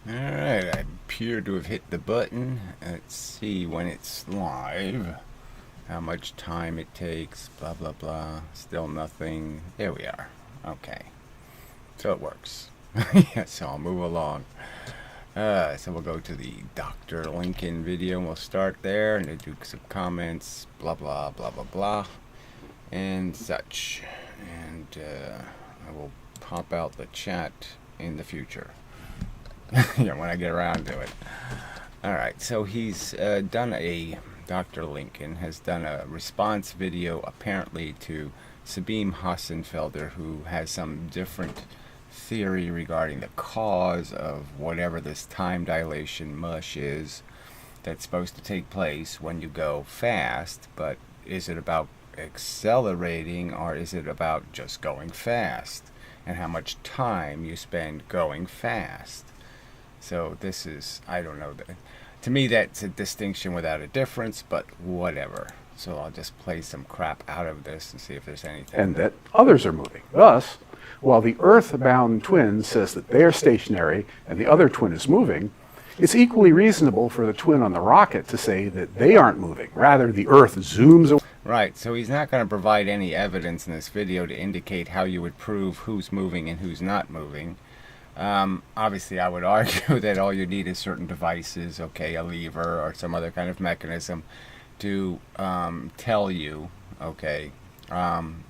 Alright, I appear to have hit the button. Let's see when it's live. How much time it takes, blah blah blah. Still nothing. There we are. Okay. So it works. Yeah, so I'll move along. So we'll go to the Dr. Lincoln video and we'll start there and do some comments, blah blah blah blah blah, and such. And I will pop out the chat in the future. Yeah, when I get around to it. Alright, so he's Dr. Lincoln has done a response video apparently to Sabine Hassenfelder, who has some different theory regarding the cause of whatever this time dilation mush is that's supposed to take place when you go fast, but is it about accelerating or is it about just going fast? And how much time you spend going fast? So this is, I don't know, to me that's a distinction without a difference, but whatever. So I'll just play some crap out of this and see if there's anything. And that others are moving. Thus, while the Earth-bound twin says that they are stationary and the other twin is moving, it's equally reasonable for the twin on the rocket to say that they aren't moving. Rather, the Earth zooms away. Right, so he's not going to provide any evidence in this video to indicate how you would prove who's moving and who's not moving. Obviously, I would argue that all you need is certain devices, okay, a lever or some other kind of mechanism to tell you, okay,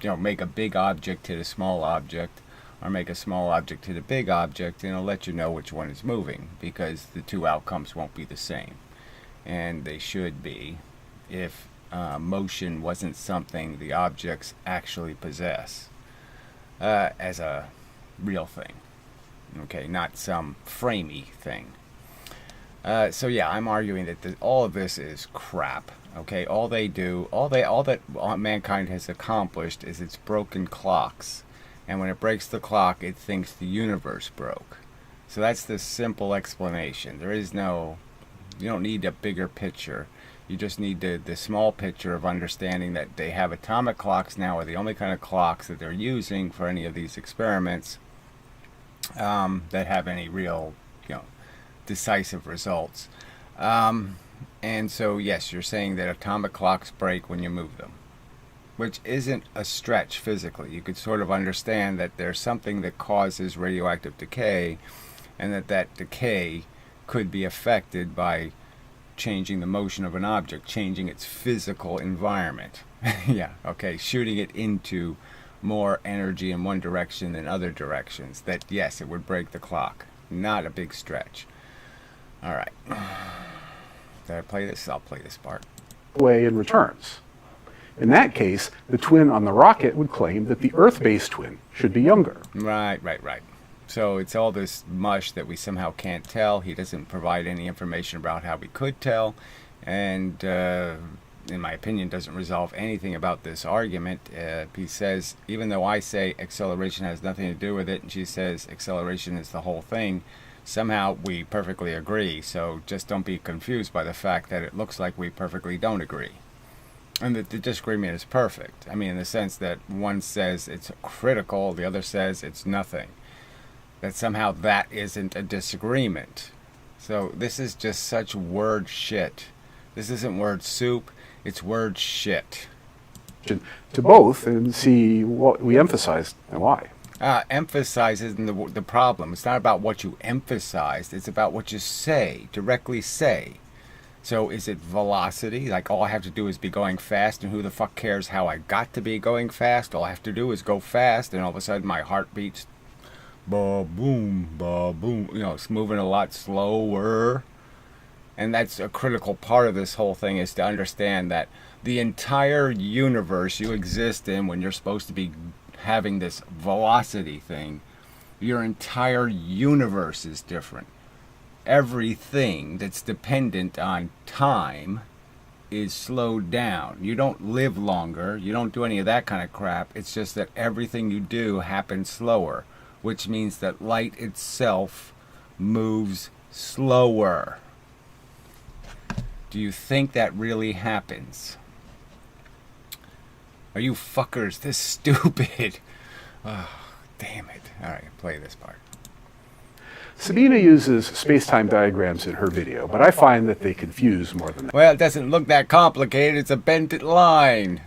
make a big object hit a small object, or make a small object hit a big object, and it'll let you know which one is moving, because the two outcomes won't be the same. And they should be if motion wasn't something the objects actually possess as a real thing. Okay, not some framey thing. So yeah, I'm arguing that all of this is crap. Okay, all that mankind has accomplished is it's broken clocks, and when it breaks the clock, it thinks the universe broke. So that's the simple explanation. You don't need a bigger picture. You just need the small picture of understanding that they have atomic clocks now, are the only kind of clocks that they're using for any of these experiments that have any real, decisive results. And so, yes, you're saying that atomic clocks break when you move them, which isn't a stretch physically. You could sort of understand that there's something that causes radioactive decay, and that decay could be affected by changing the motion of an object, changing its physical environment. Yeah, okay, shooting it into more energy in one direction than other directions, that yes, it would break the clock. Not a big stretch. Alright. Did I play this? I'll play this part. Away and returns. In that case, the twin on the rocket would claim that the Earth-based twin should be younger. Right. So it's all this mush that we somehow can't tell. He doesn't provide any information about how we could tell, and in my opinion, doesn't resolve anything about this argument. He says, even though I say acceleration has nothing to do with it, and she says acceleration is the whole thing, somehow we perfectly agree. So just don't be confused by the fact that it looks like we perfectly don't agree. And that the disagreement is perfect. I mean, in the sense that one says it's critical, the other says it's nothing. That somehow that isn't a disagreement. So this is just such word shit. This isn't word soup. It's word shit. To both and see what we emphasized and why. Emphasizes the problem. It's not about what you emphasized. It's about what you say, directly say. So is it velocity? Like all I have to do is be going fast, and who the fuck cares how I got to be going fast? All I have to do is go fast, and all of a sudden my heart beats ba-boom, ba-boom. It's moving a lot slower. And that's a critical part of this whole thing, is to understand that the entire universe you exist in, when you're supposed to be having this velocity thing, your entire universe is different. Everything that's dependent on time is slowed down. You don't live longer. You don't do any of that kind of crap. It's just that everything you do happens slower, which means that light itself moves slower. Do you think that really happens? Are you fuckers this stupid? Oh, damn it. Alright, play this part. Sabina uses space-time diagrams in her video, but I find that they confuse more than that. Well, it doesn't look that complicated. It's a bent line.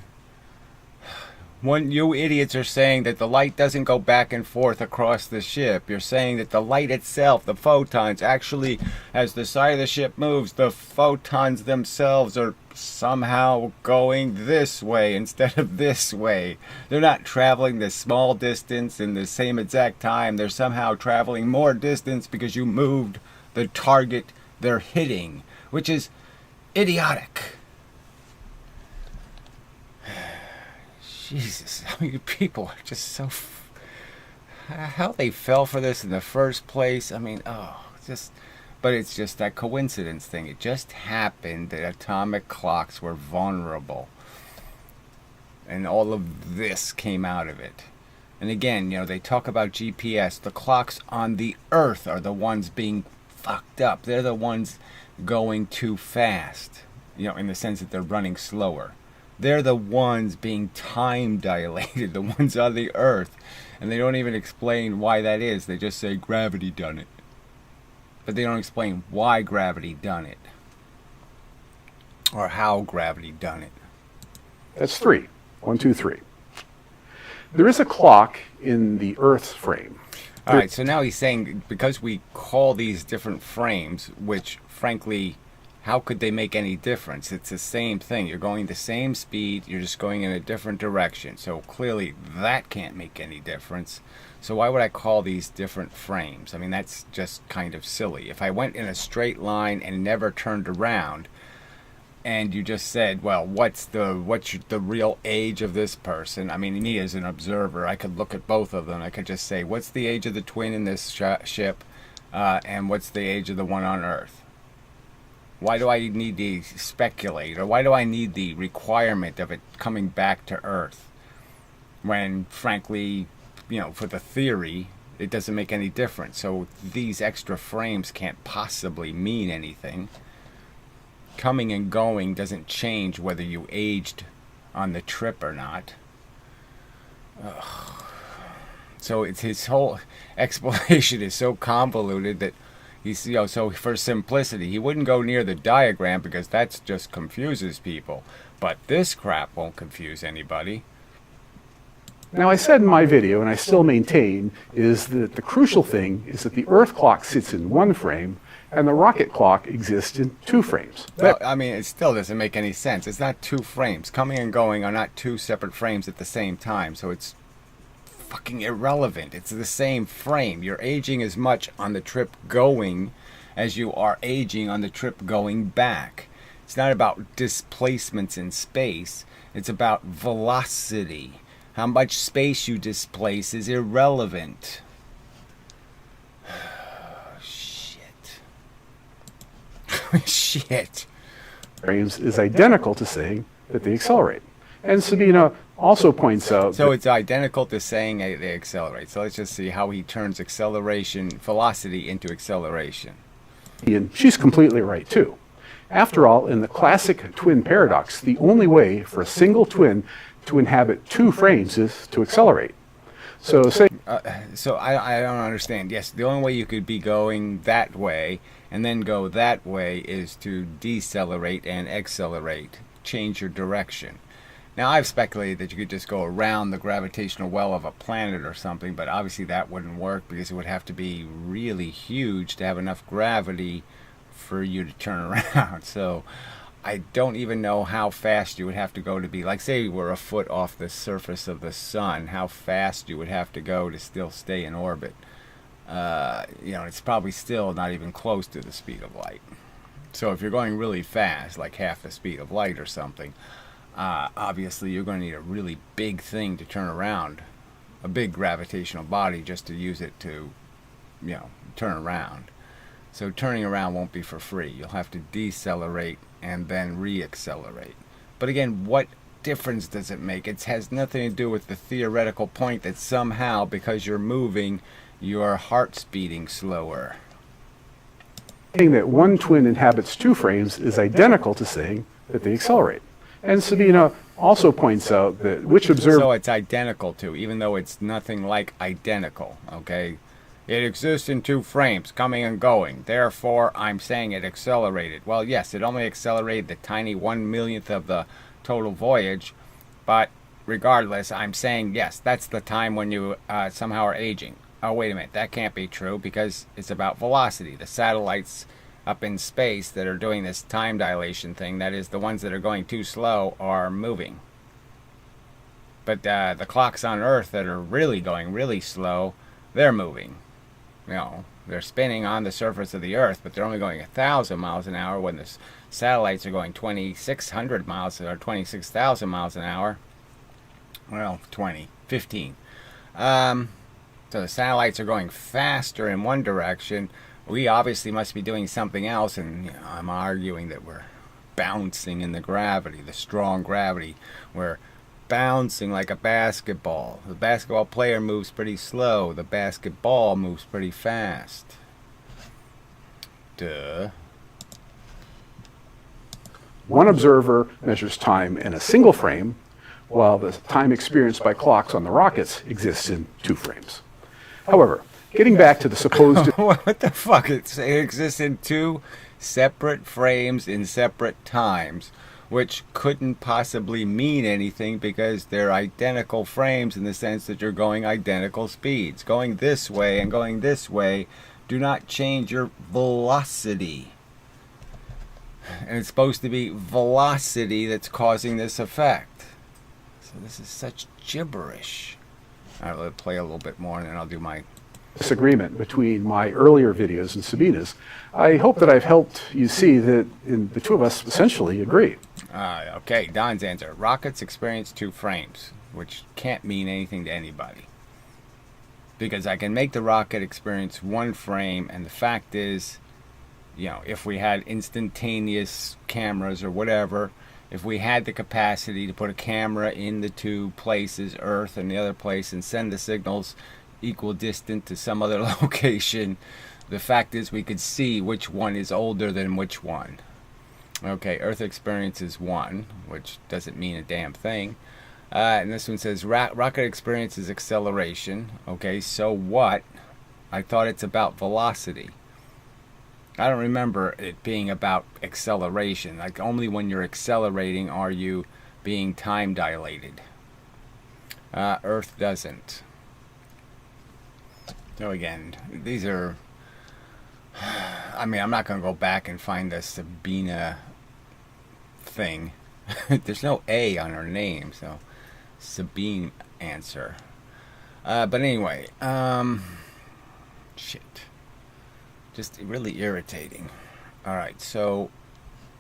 You idiots are saying that the light doesn't go back and forth across the ship. You're saying that the light itself, the photons, actually, as the side of the ship moves, the photons themselves are somehow going this way instead of this way. They're not traveling this small distance in the same exact time. They're somehow traveling more distance because you moved the target they're hitting, which is idiotic. Jesus, I mean, people are just so... how they fell for this in the first place. I mean, but it's just that coincidence thing. It just happened that atomic clocks were vulnerable. And all of this came out of it. And again, they talk about GPS. The clocks on the Earth are the ones being fucked up. They're the ones going too fast. In the sense that they're running slower. They're the ones being time dilated, the ones on the Earth. And they don't even explain why that is. They just say gravity done it. But they don't explain why gravity done it. Or how gravity done it. That's 3. 1, 2, 3. There is a clock in the Earth's frame. All right, so now he's saying because we call these different frames, which frankly... how could they make any difference? It's the same thing. You're going the same speed. You're just going in a different direction. So clearly that can't make any difference. So why would I call these different frames? I mean, that's just kind of silly. If I went in a straight line and never turned around, and you just said, well, what's the real age of this person? I mean, me as an observer, I could look at both of them. I could just say, what's the age of the twin in this ship? And what's the age of the one on Earth? Why do I need to speculate, or why do I need the requirement of it coming back to Earth? When, frankly, for the theory, it doesn't make any difference. So these extra frames can't possibly mean anything. Coming and going doesn't change whether you aged on the trip or not. Ugh. So his whole explanation is so convoluted that he's, so for simplicity, he wouldn't go near the diagram because that just confuses people. But this crap won't confuse anybody. Now, I said in my video, and I still maintain, is that the crucial thing is that the Earth clock sits in one frame and the rocket clock exists in 2 frames. Well, I mean, it still doesn't make any sense. It's not 2 frames. Coming and going are not 2 separate frames at the same time, so it's fucking irrelevant. It's the same frame. You're aging as much on the trip going as you are aging on the trip going back. It's not about displacements in space. It's about velocity. How much space you displace is irrelevant. Shit. Shit. Frames is identical to saying that they accelerate. And Sabina also points out... So it's identical to saying they accelerate. So let's just see how he turns velocity into acceleration. And she's completely right, too. After all, in the classic twin paradox, the only way for a single twin to inhabit 2 frames is to accelerate. So say... So I don't understand. Yes, the only way you could be going that way and then go that way is to decelerate and accelerate. Change your direction. Now, I've speculated that you could just go around the gravitational well of a planet or something, but obviously that wouldn't work because it would have to be really huge to have enough gravity for you to turn around. So I don't even know how fast you would have to go to be, like, say you were a foot off the surface of the sun, how fast you would have to go to still stay in orbit. It's probably still not even close to the speed of light. So if you're going really fast, like half the speed of light or something, obviously you're going to need a really big thing to turn around, a big gravitational body just to use it to, turn around. So turning around won't be for free. You'll have to decelerate and then reaccelerate. But again, what difference does it make? It has nothing to do with the theoretical point that somehow, because you're moving, your heart's beating slower. Saying that one twin inhabits 2 frames is identical to saying that they accelerate. And Sabina also points out that which observer... So it's identical to, even though it's nothing like identical, okay? It exists in 2 frames, coming and going. Therefore, I'm saying it accelerated. Well, yes, it only accelerated the tiny 1/1,000,000th of the total voyage, but regardless, I'm saying, yes, that's the time when you somehow are aging. Oh, wait a minute, that can't be true because it's about velocity. The satellites up in space that are doing this time dilation thing, that is, the ones that are going too slow, are moving. But the clocks on Earth that are really going really slow, they're moving. You know, they're spinning on the surface of the Earth, but they're only going 1,000 miles an hour when the satellites are going 2,600 miles or 26,000 miles an hour. Well, 15. So the satellites are going faster in one direction. We obviously must be doing something else, and you know, I'm arguing that we're bouncing in the gravity, the strong gravity. We're bouncing like a basketball. The basketball player moves pretty slow. The basketball moves pretty fast. Duh. One observer measures time in a single frame, while the time experienced by clocks on the rockets exists in 2 frames. However, getting back to the supposed... What the fuck? It exists in 2 separate frames in separate times, which couldn't possibly mean anything because they're identical frames in the sense that you're going identical speeds. Going this way and going this way do not change your velocity. And it's supposed to be velocity that's causing this effect. So this is such gibberish. All right, let's play a little bit more and then I'll do my... disagreement between my earlier videos and Sabina's. I hope that I've helped you see that the two of us essentially agree. Okay, Don's answer. Rockets experience 2 frames, which can't mean anything to anybody. Because I can make the rocket experience 1 frame, and the fact is, you know, if we had instantaneous cameras or whatever, if we had the capacity to put a camera in the 2 places, Earth and the other place, and send the signals equidistant to some other location, the fact is we could see which one is older than which one. Okay, Earth experiences 1, which doesn't mean a damn thing. And this one says rocket experiences acceleration. Okay, so what? I thought it's about velocity. I don't remember it being about acceleration. Like, only when you're accelerating are you being time dilated. Earth doesn't. So again, these are... I mean, I'm not going to go back and find the Sabina thing. There's no A on her name, so Sabine answer. But anyway, shit. Just really irritating. Alright, so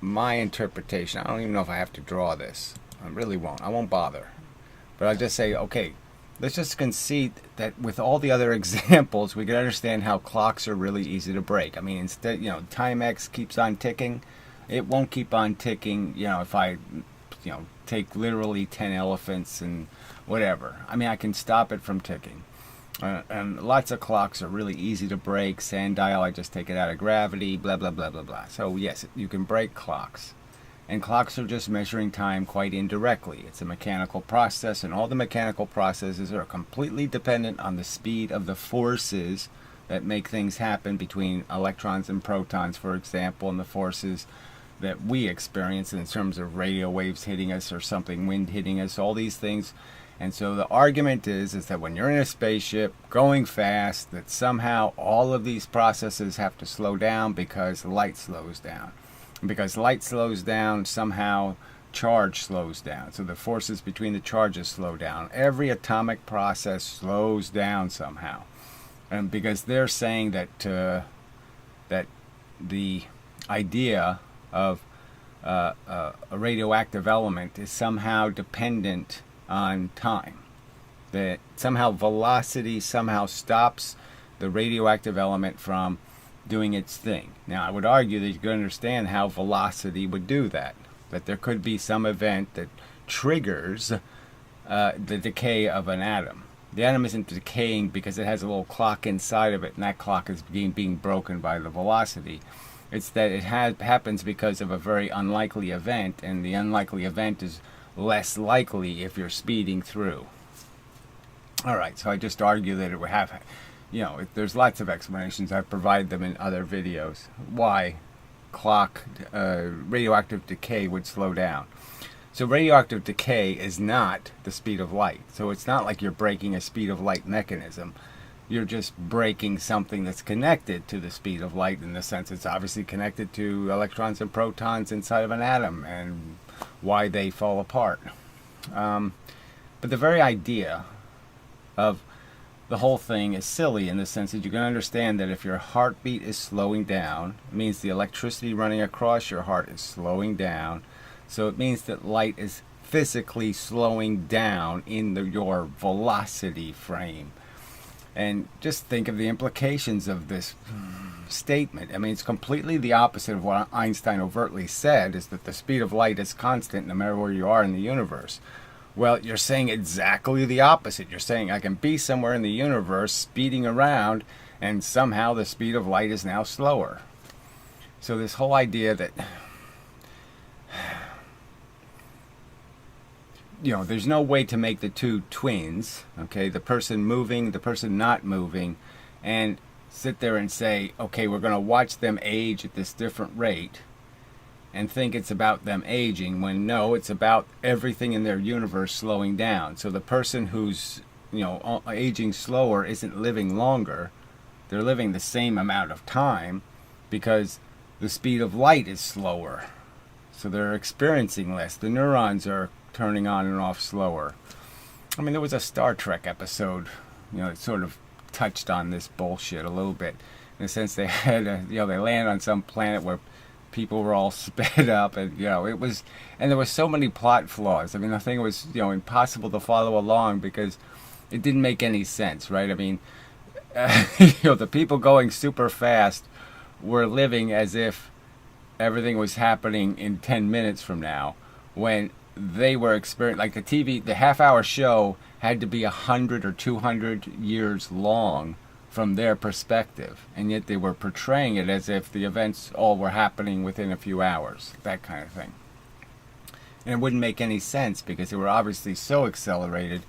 my interpretation, I don't even know if I have to draw this. I really won't. I won't bother. But I'll just say, okay, let's just concede that with all the other examples, we can understand how clocks are really easy to break. I mean, instead, you know, time X keeps on ticking. It won't keep on ticking, you know, if I, you know, take literally 10 elephants and whatever. I mean, I can stop it from ticking. And lots of clocks are really easy to break. Sundial, I just take it out of gravity, blah, blah, blah, blah, blah. So, yes, you can break clocks. And clocks are just measuring time quite indirectly. It's a mechanical process, and all the mechanical processes are completely dependent on the speed of the forces that make things happen between electrons and protons, for example, and the forces that we experience in terms of radio waves hitting us or something, wind hitting us, all these things. And so the argument is that when you're in a spaceship going fast, that somehow all of these processes have to slow down because light slows down. And because light slows down, somehow charge slows down. So the forces between the charges slow down. Every atomic process slows down somehow. And because they're saying that that the idea of a radioactive element is somehow dependent on time. That somehow velocity somehow stops the radioactive element from doing its thing. Now, I would argue that you can understand how velocity would do that. That there could be some event that triggers the decay of an atom. The atom isn't decaying because it has a little clock inside of it, and that clock is being broken by the velocity. It's that it happens because of a very unlikely event, and the unlikely event is less likely if you're speeding through. Alright, so I just argue that it would have there's lots of explanations. I've provided them in other videos. Why radioactive decay would slow down. So radioactive decay is not the speed of light. So it's not like you're breaking a speed of light mechanism. You're just breaking something that's connected to the speed of light, in the sense it's obviously connected to electrons and protons inside of an atom and why they fall apart. But the very idea of the whole thing is silly, in the sense that you can understand that if your heartbeat is slowing down, it means the electricity running across your heart is slowing down. So it means that light is physically slowing down in your velocity frame. And just think of the implications of this statement. I mean, it's completely the opposite of what Einstein overtly said, is that the speed of light is constant no matter where you are in the universe. Well, you're saying exactly the opposite. You're saying I can be somewhere in the universe speeding around, and somehow the speed of light is now slower. So this whole idea that there's no way to make the two twins, okay, the person moving, the person not moving, and sit there and say, okay, we're going to watch them age at this different rate and think it's about them aging, when no, it's about everything in their universe slowing down. So the person who's, aging slower isn't living longer. They're living the same amount of time because the speed of light is slower. So they're experiencing less. The neurons are turning on and off slower. I mean, there was a Star Trek episode, it sort of touched on this bullshit a little bit, in the sense they had, they land on some planet where people were all sped up, and it was, and there was so many plot flaws. I mean, the thing was, impossible to follow along because it didn't make any sense, right? I mean, the people going super fast were living as if everything was happening in 10 minutes from now, when they were experiencing, like the half-hour show had to be 100 or 200 years long from their perspective, and yet they were portraying it as if the events all were happening within a few hours, that kind of thing. And it wouldn't make any sense because they were obviously so accelerated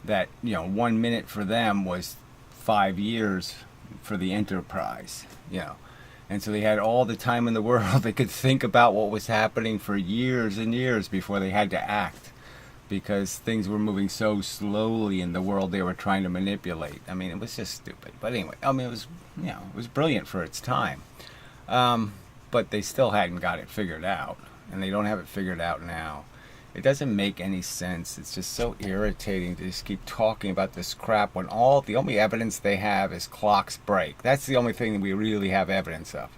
that 1 minute for them was 5 years for the Enterprise, And so they had all the time in the world. They could think about what was happening for years and years before they had to act, because things were moving so slowly in the world they were trying to manipulate. I mean, it was just stupid. But anyway, I mean, it was, it was brilliant for its time. But they still hadn't got it figured out, and they don't have it figured out now. It doesn't make any sense. It's just so irritating to just keep talking about this crap when the only evidence they have is clocks break. That's the only thing that we really have evidence of,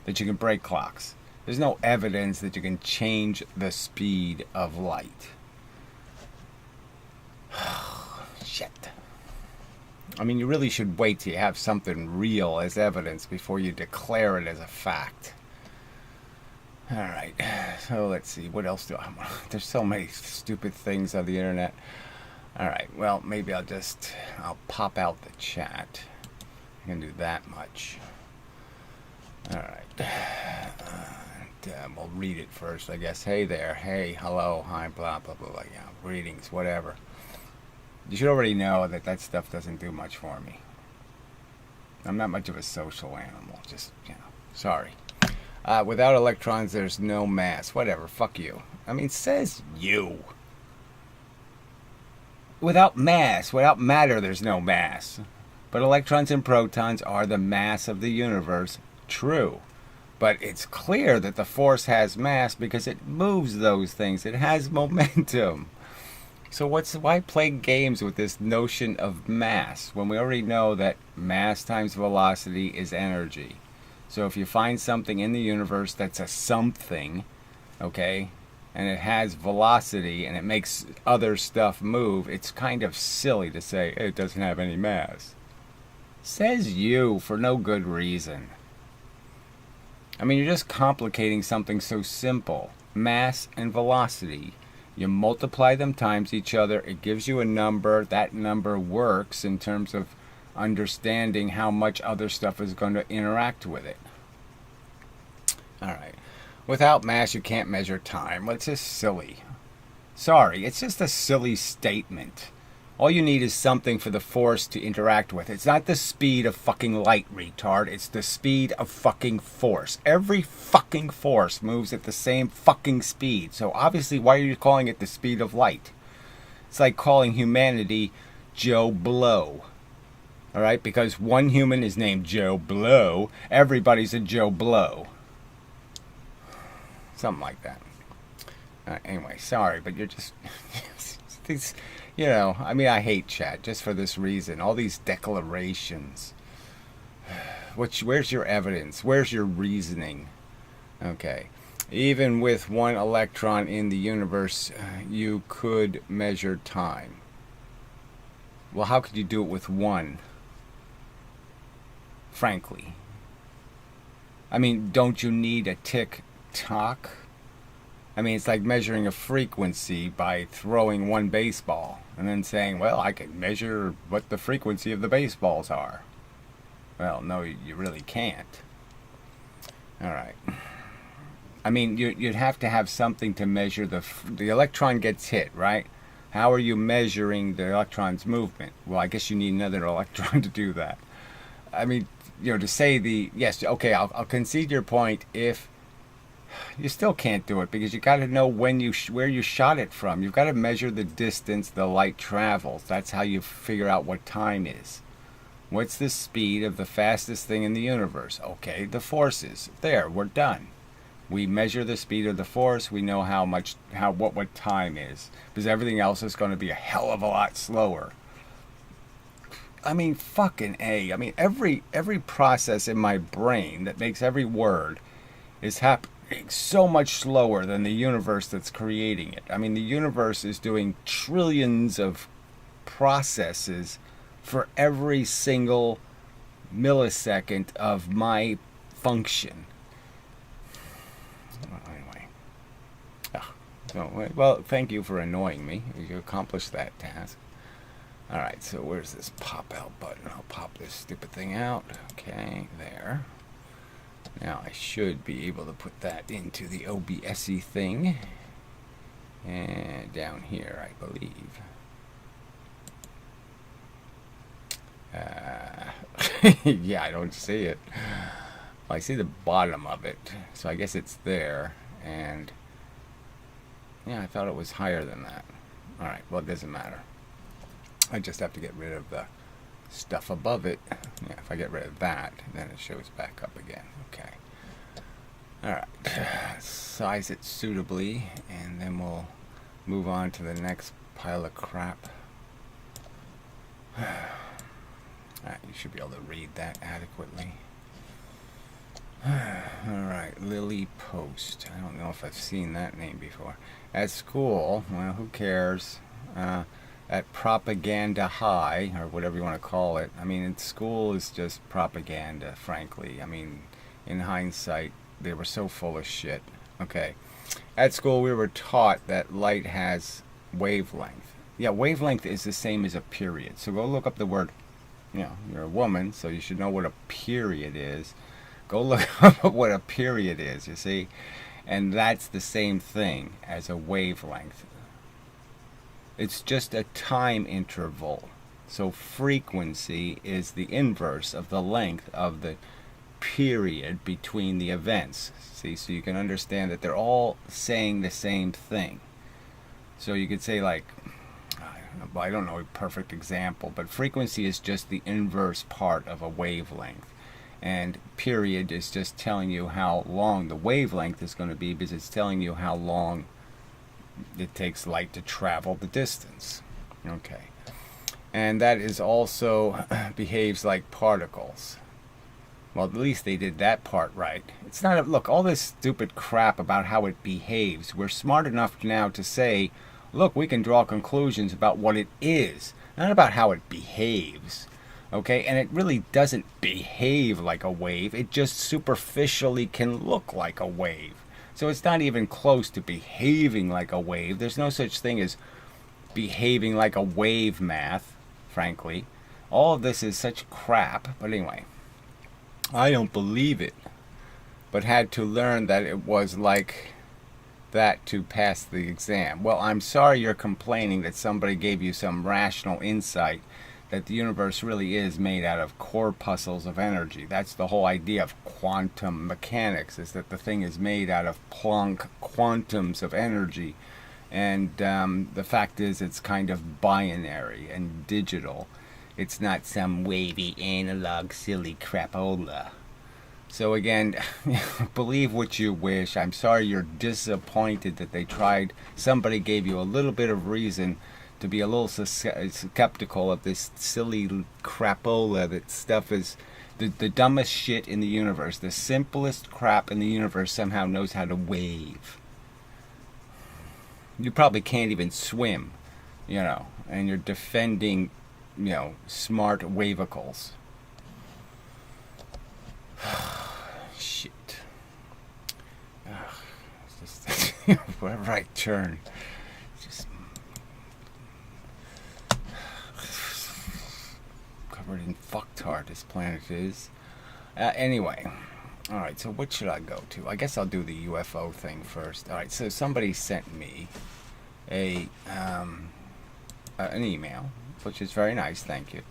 that you can break clocks. There's no evidence that you can change the speed of light. Shit. I mean, you really should wait till you have something real as evidence before you declare it as a fact. Alright, so let's see, what else do I want? There's so many stupid things on the internet. Alright, well, maybe I'll pop out the chat. I can do that much. Alright, we'll read it first, I guess. Hey there, hey, hello, hi, blah, blah, blah, blah, greetings, whatever. You should already know that stuff doesn't do much for me. I'm not much of a social animal, just, sorry. Without electrons, there's no mass. Whatever, fuck you. I mean, says you. Without mass, without matter, there's no mass. But electrons and protons are the mass of the universe. True. But it's clear that the force has mass because it moves those things. It has momentum. So why play games with this notion of mass when we already know that mass times velocity is energy? So if you find something in the universe that's a something, okay, and it has velocity and it makes other stuff move, it's kind of silly to say it doesn't have any mass. Says you for no good reason. I mean, you're just complicating something so simple. Mass and velocity. You multiply them times each other, it gives you a number. That number works in terms of understanding how much other stuff is going to interact with it. Alright. Without mass, you can't measure time. Well, it's just silly. Sorry, it's just a silly statement. All you need is something for the force to interact with. It's not the speed of fucking light, retard. It's the speed of fucking force. Every fucking force moves at the same fucking speed. So obviously, why are you calling it the speed of light? It's like calling humanity Joe Blow. All right? Because one human is named Joe Blow. Everybody's a Joe Blow. Something like that. Anyway, sorry, but you're just... these, you know, I mean, I hate chat just for this reason. All these declarations. Where's your evidence? Where's your reasoning? Okay. Even with one electron in the universe, you could measure time. Well, how could you do it with one? Frankly. I mean, don't you need a tick-tock? I mean, it's like measuring a frequency by throwing one baseball and then saying, well, I can measure what the frequency of the baseballs are. Well, no, you really can't. All right. I mean, you'd have to have something to measure the electron gets hit, right? How are you measuring the electron's movement? Well, I guess you need another electron to do that. I mean, you know, to say yes, okay, I'll concede your point if you still can't do it because you got to know where you shot it from. You've got to measure the distance the light travels. That's how you figure out what time is. What's the speed of the fastest thing in the universe? Okay, the forces. There, we're done. We measure the speed of the force. We know what time is, because everything else is going to be a hell of a lot slower. I mean, fucking A. I mean, every process in my brain that makes every word is happening so much slower than the universe that's creating it. I mean, the universe is doing trillions of processes for every single millisecond of my function. Anyway. Well, thank you for annoying me. You accomplished that task. Alright, so where's this pop out button? I'll pop this stupid thing out. Okay, there. Now I should be able to put that into the OBSE thing. And down here, I believe. Yeah, I don't see it. Well, I see the bottom of it. So I guess it's there. And yeah, I thought it was higher than that. Alright, well, it doesn't matter. I just have to get rid of the stuff above it. Yeah, if I get rid of that, then it shows back up again. Okay. Alright. Size it suitably, and then we'll move on to the next pile of crap. Alright, you should be able to read that adequately. Alright, Lily Post. I don't know if I've seen that name before. At school, well, who cares? At Propaganda High, or whatever you want to call it. I mean, school is just propaganda, frankly. I mean, in hindsight, they were so full of shit. Okay. At school, we were taught that light has wavelength. Yeah, wavelength is the same as a period. So go look up the word. You know, you're a woman, so you should know what a period is. Go look up what a period is, you see? And that's the same thing as a wavelength. It's just a time interval. So frequency is the inverse of the length of the period between the events. See, so you can understand that they're all saying the same thing. So you could say, like, I don't know a perfect example, but frequency is just the inverse part of a wavelength. And period is just telling you how long the wavelength is going to be, because it's telling you how long it takes light to travel the distance. Okay. And that is also behaves like particles. Well, at least they did that part right. It's not look, all this stupid crap about how it behaves. We're smart enough now to say, look, we can draw conclusions about what it is, not about how it behaves. Okay, and it really doesn't behave like a wave. It just superficially can look like a wave. So it's not even close to behaving like a wave. There's no such thing as behaving like a wave math, frankly. All of this is such crap. But anyway, I don't believe it. But had to learn that it was like that to pass the exam. Well, I'm sorry you're complaining that somebody gave you some rational insight that the universe really is made out of corpuscles of energy. That's the whole idea of quantum mechanics, is that the thing is made out of Planck quantums of energy. And the fact is it's kind of binary and digital. It's not some wavy analog silly crapola. So again, believe what you wish. I'm sorry you're disappointed that they tried. Somebody gave you a little bit of reason to be a little skeptical of this silly crapola. That stuff is the dumbest shit in the universe. The simplest crap in the universe somehow knows how to wave. You probably can't even swim, and you're defending, smart wavicles. Shit. It's just wherever I turn, just covered in fucktard this planet is. Anyway, all right. So what should I go to? I guess I'll do the UFO thing first. All right. So somebody sent me an email, which is very nice. Thank you.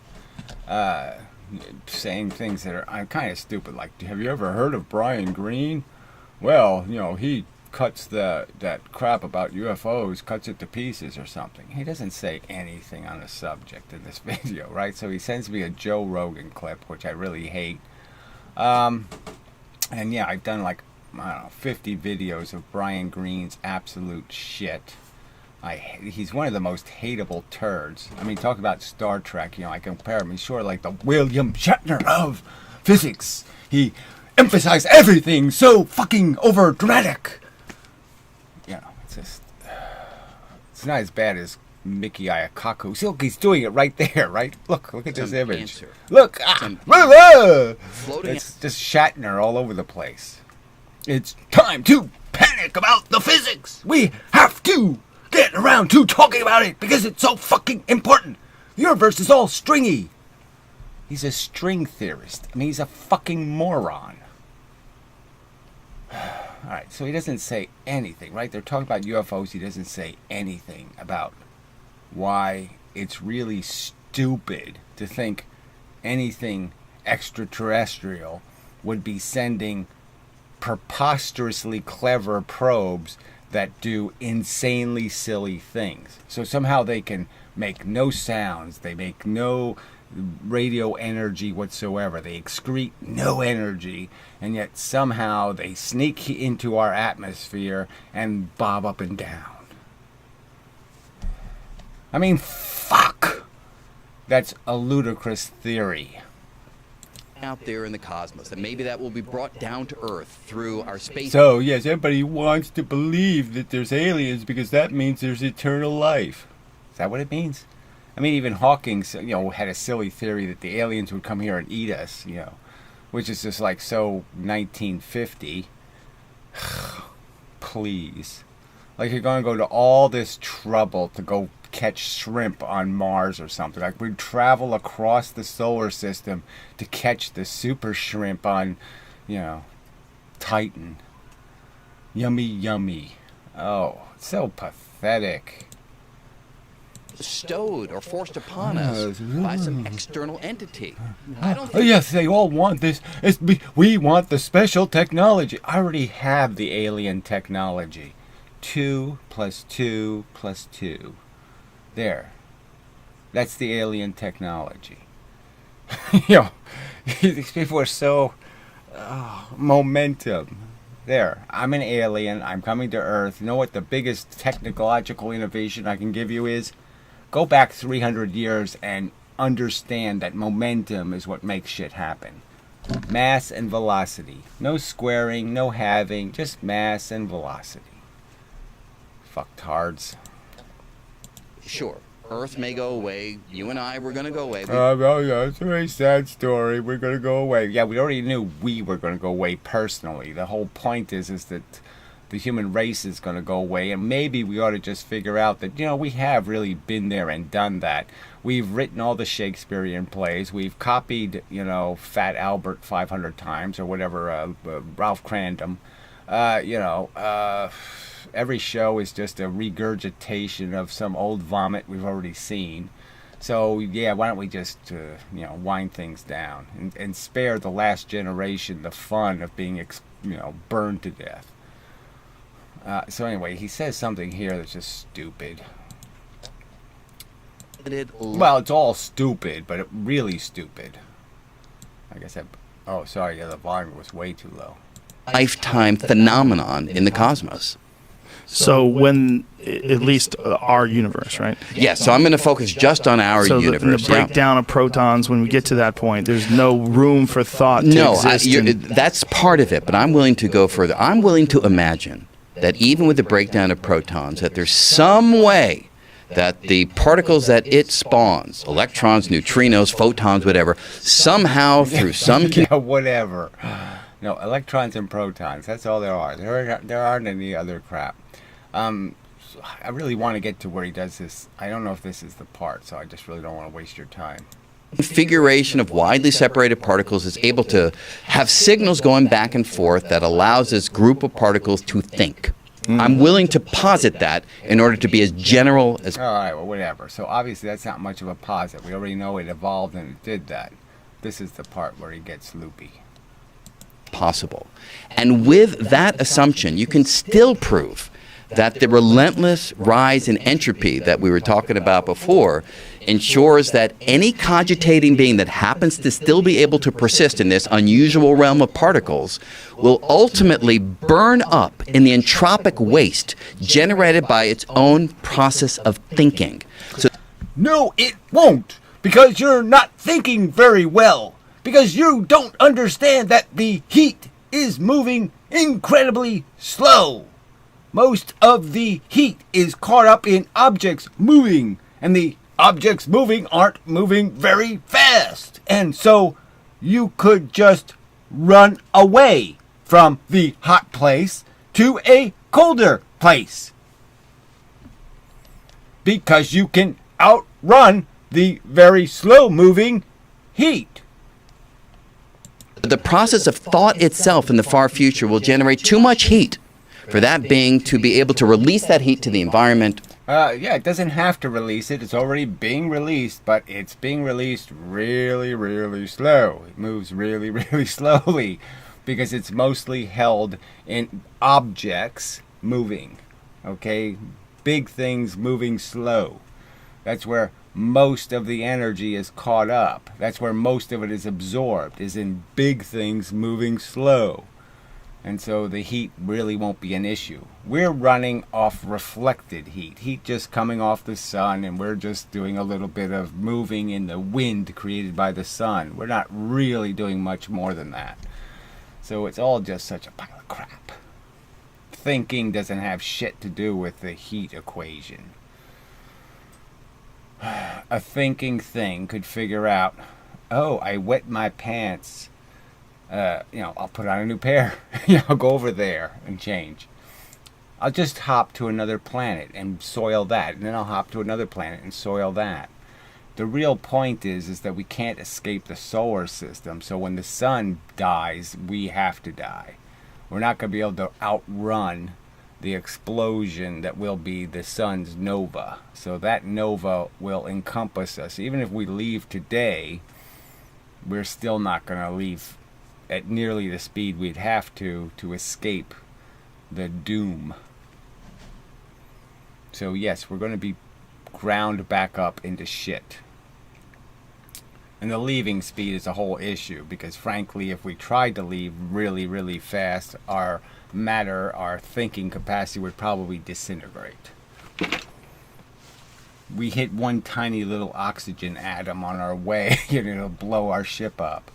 Saying things that are kind of stupid, like, have you ever heard of Brian Greene? Well, he cuts that crap about UFOs, cuts it to pieces or something. He doesn't say anything on the subject in this video, right? So he sends me a Joe Rogan clip, which I really hate. And yeah, I've done like, 50 videos of Brian Greene's absolute shit. He's one of the most hateable turds. I mean, talk about Star Trek. I compare him. He's sort of like the William Shatner of physics. He emphasized everything so fucking over dramatic. It's just, it's not as bad as Mickey Ayakaku. See, look, he's doing it right there, right? Look at this image. Answer. Look, it's just Shatner all over the place. It's time to panic about the physics. We have to get around to talking about it because it's so fucking important. The universe is all stringy. He's a string theorist. I mean, he's a fucking moron. Alright, so he doesn't say anything, right? They're talking about UFOs. He doesn't say anything about why it's really stupid to think anything extraterrestrial would be sending preposterously clever probes that do insanely silly things. So somehow they can make no sounds, they make no radio energy whatsoever, they excrete no energy, and yet somehow they sneak into our atmosphere and bob up and down. I mean, fuck! That's a ludicrous theory. Out there in the cosmos, that maybe that will be brought down to Earth through our space. So, yes, everybody wants to believe that there's aliens because that means there's eternal life. Is that what it means? I mean, even Hawking, had a silly theory that the aliens would come here and eat us, which is just like so 1950. Please. Like, you're going to go to all this trouble to go catch shrimp on Mars or something. Like, we'd travel across the solar system to catch the super shrimp on, Titan. Yummy, yummy. Oh, it's so pathetic. Bestowed or forced upon us by some external entity. I don't think yes, they all want this. We want the special technology. I already have the alien technology. 2 + 2 + 2. There. That's the alien technology. These people are so momentum. There. I'm an alien. I'm coming to Earth. You know what the biggest technological innovation I can give you is? Go back 300 years and understand that momentum is what makes shit happen. Mass and velocity. No squaring, no halving, just mass and velocity. Fucktards. Sure, Earth may go away. You and I, we're going to go away. Oh, yeah, it's a very sad story. We're going to go away. Yeah, we already knew we were going to go away personally. The whole point is that the human race is going to go away, and maybe we ought to just figure out that, we have really been there and done that. We've written all the Shakespearean plays. We've copied, Fat Albert 500 times or whatever, Ralph Crandom. Every show is just a regurgitation of some old vomit we've already seen. So yeah, why don't we just wind things down and spare the last generation the fun of being burned to death. So anyway, he says something here that's just stupid. Well, it's all stupid, but really stupid. I guess oh, sorry, yeah, the volume was way too low. Lifetime phenomenon in the cosmos. So when, at least our universe, right? Yeah, so I'm going to focus just on our so universe. The breakdown of protons, when we get to that point, there's no room for thought to exist. That's part of it, but I'm willing to go further. I'm willing to imagine that even with the breakdown of protons, that there's some way that the particles that it spawns, electrons, neutrinos, photons, whatever, somehow through some... whatever. No, electrons and protons, that's all there are. There aren't any other crap. I really want to get to where he does this. I don't know if this is the part, so I just really don't want to waste your time. Configuration of widely separated particles is able to have signals going back and forth that allows this group of particles to think. I'm willing to posit that in order to be as general as... All right, well, whatever. So obviously that's not much of a posit. We already know it evolved and it did that. This is the part where he gets loopy. Possible. And with that assumption, you can still prove that the relentless rise in entropy that we were talking about before ensures that any cogitating being that happens to still be able to persist in this unusual realm of particles will ultimately burn up in the entropic waste generated by its own process of thinking. So, no, it won't, because you're not thinking very well, because you don't understand that the heat is moving incredibly slow. Most of the heat is caught up in objects moving, and the objects moving aren't moving very fast. And so you could just run away from the hot place to a colder place, because you can outrun the very slow moving heat. the process of thought itself in the far future will generate too much heat for that being to be able to release that heat to the environment. Yeah, it doesn't have to release it. It's already being released, but it's being released really, really slow. It moves really, really slowly because it's mostly held in objects moving, okay? Big things moving slow. That's where most of the energy is caught up. That's where most of it is absorbed, is in big things moving slow. And so the heat really won't be an issue. We're running off reflected heat. Heat just coming off the sun, and we're just doing a little bit of moving in the wind created by the sun. We're not really doing much more than that. So it's all just such a pile of crap. Thinking doesn't have shit to do with the heat equation. A thinking thing could figure out, oh, I wet my pants. I'll put on a new pair. I'll go over there and change. I'll just hop to another planet and soil that, and then I'll hop to another planet and soil that. The real point is that we can't escape the solar system, so when the sun dies, we have to die. We're not going to be able to outrun the explosion that will be the sun's nova. So that nova will encompass us. Even if we leave today, we're still not going to leave at nearly the speed we'd have to escape the doom. So yes, we're going to be ground back up into shit. And the leaving speed is a whole issue, because frankly, if we tried to leave really, really fast, our matter, our thinking capacity would probably disintegrate. We hit one tiny little oxygen atom on our way, and it'll blow our ship up.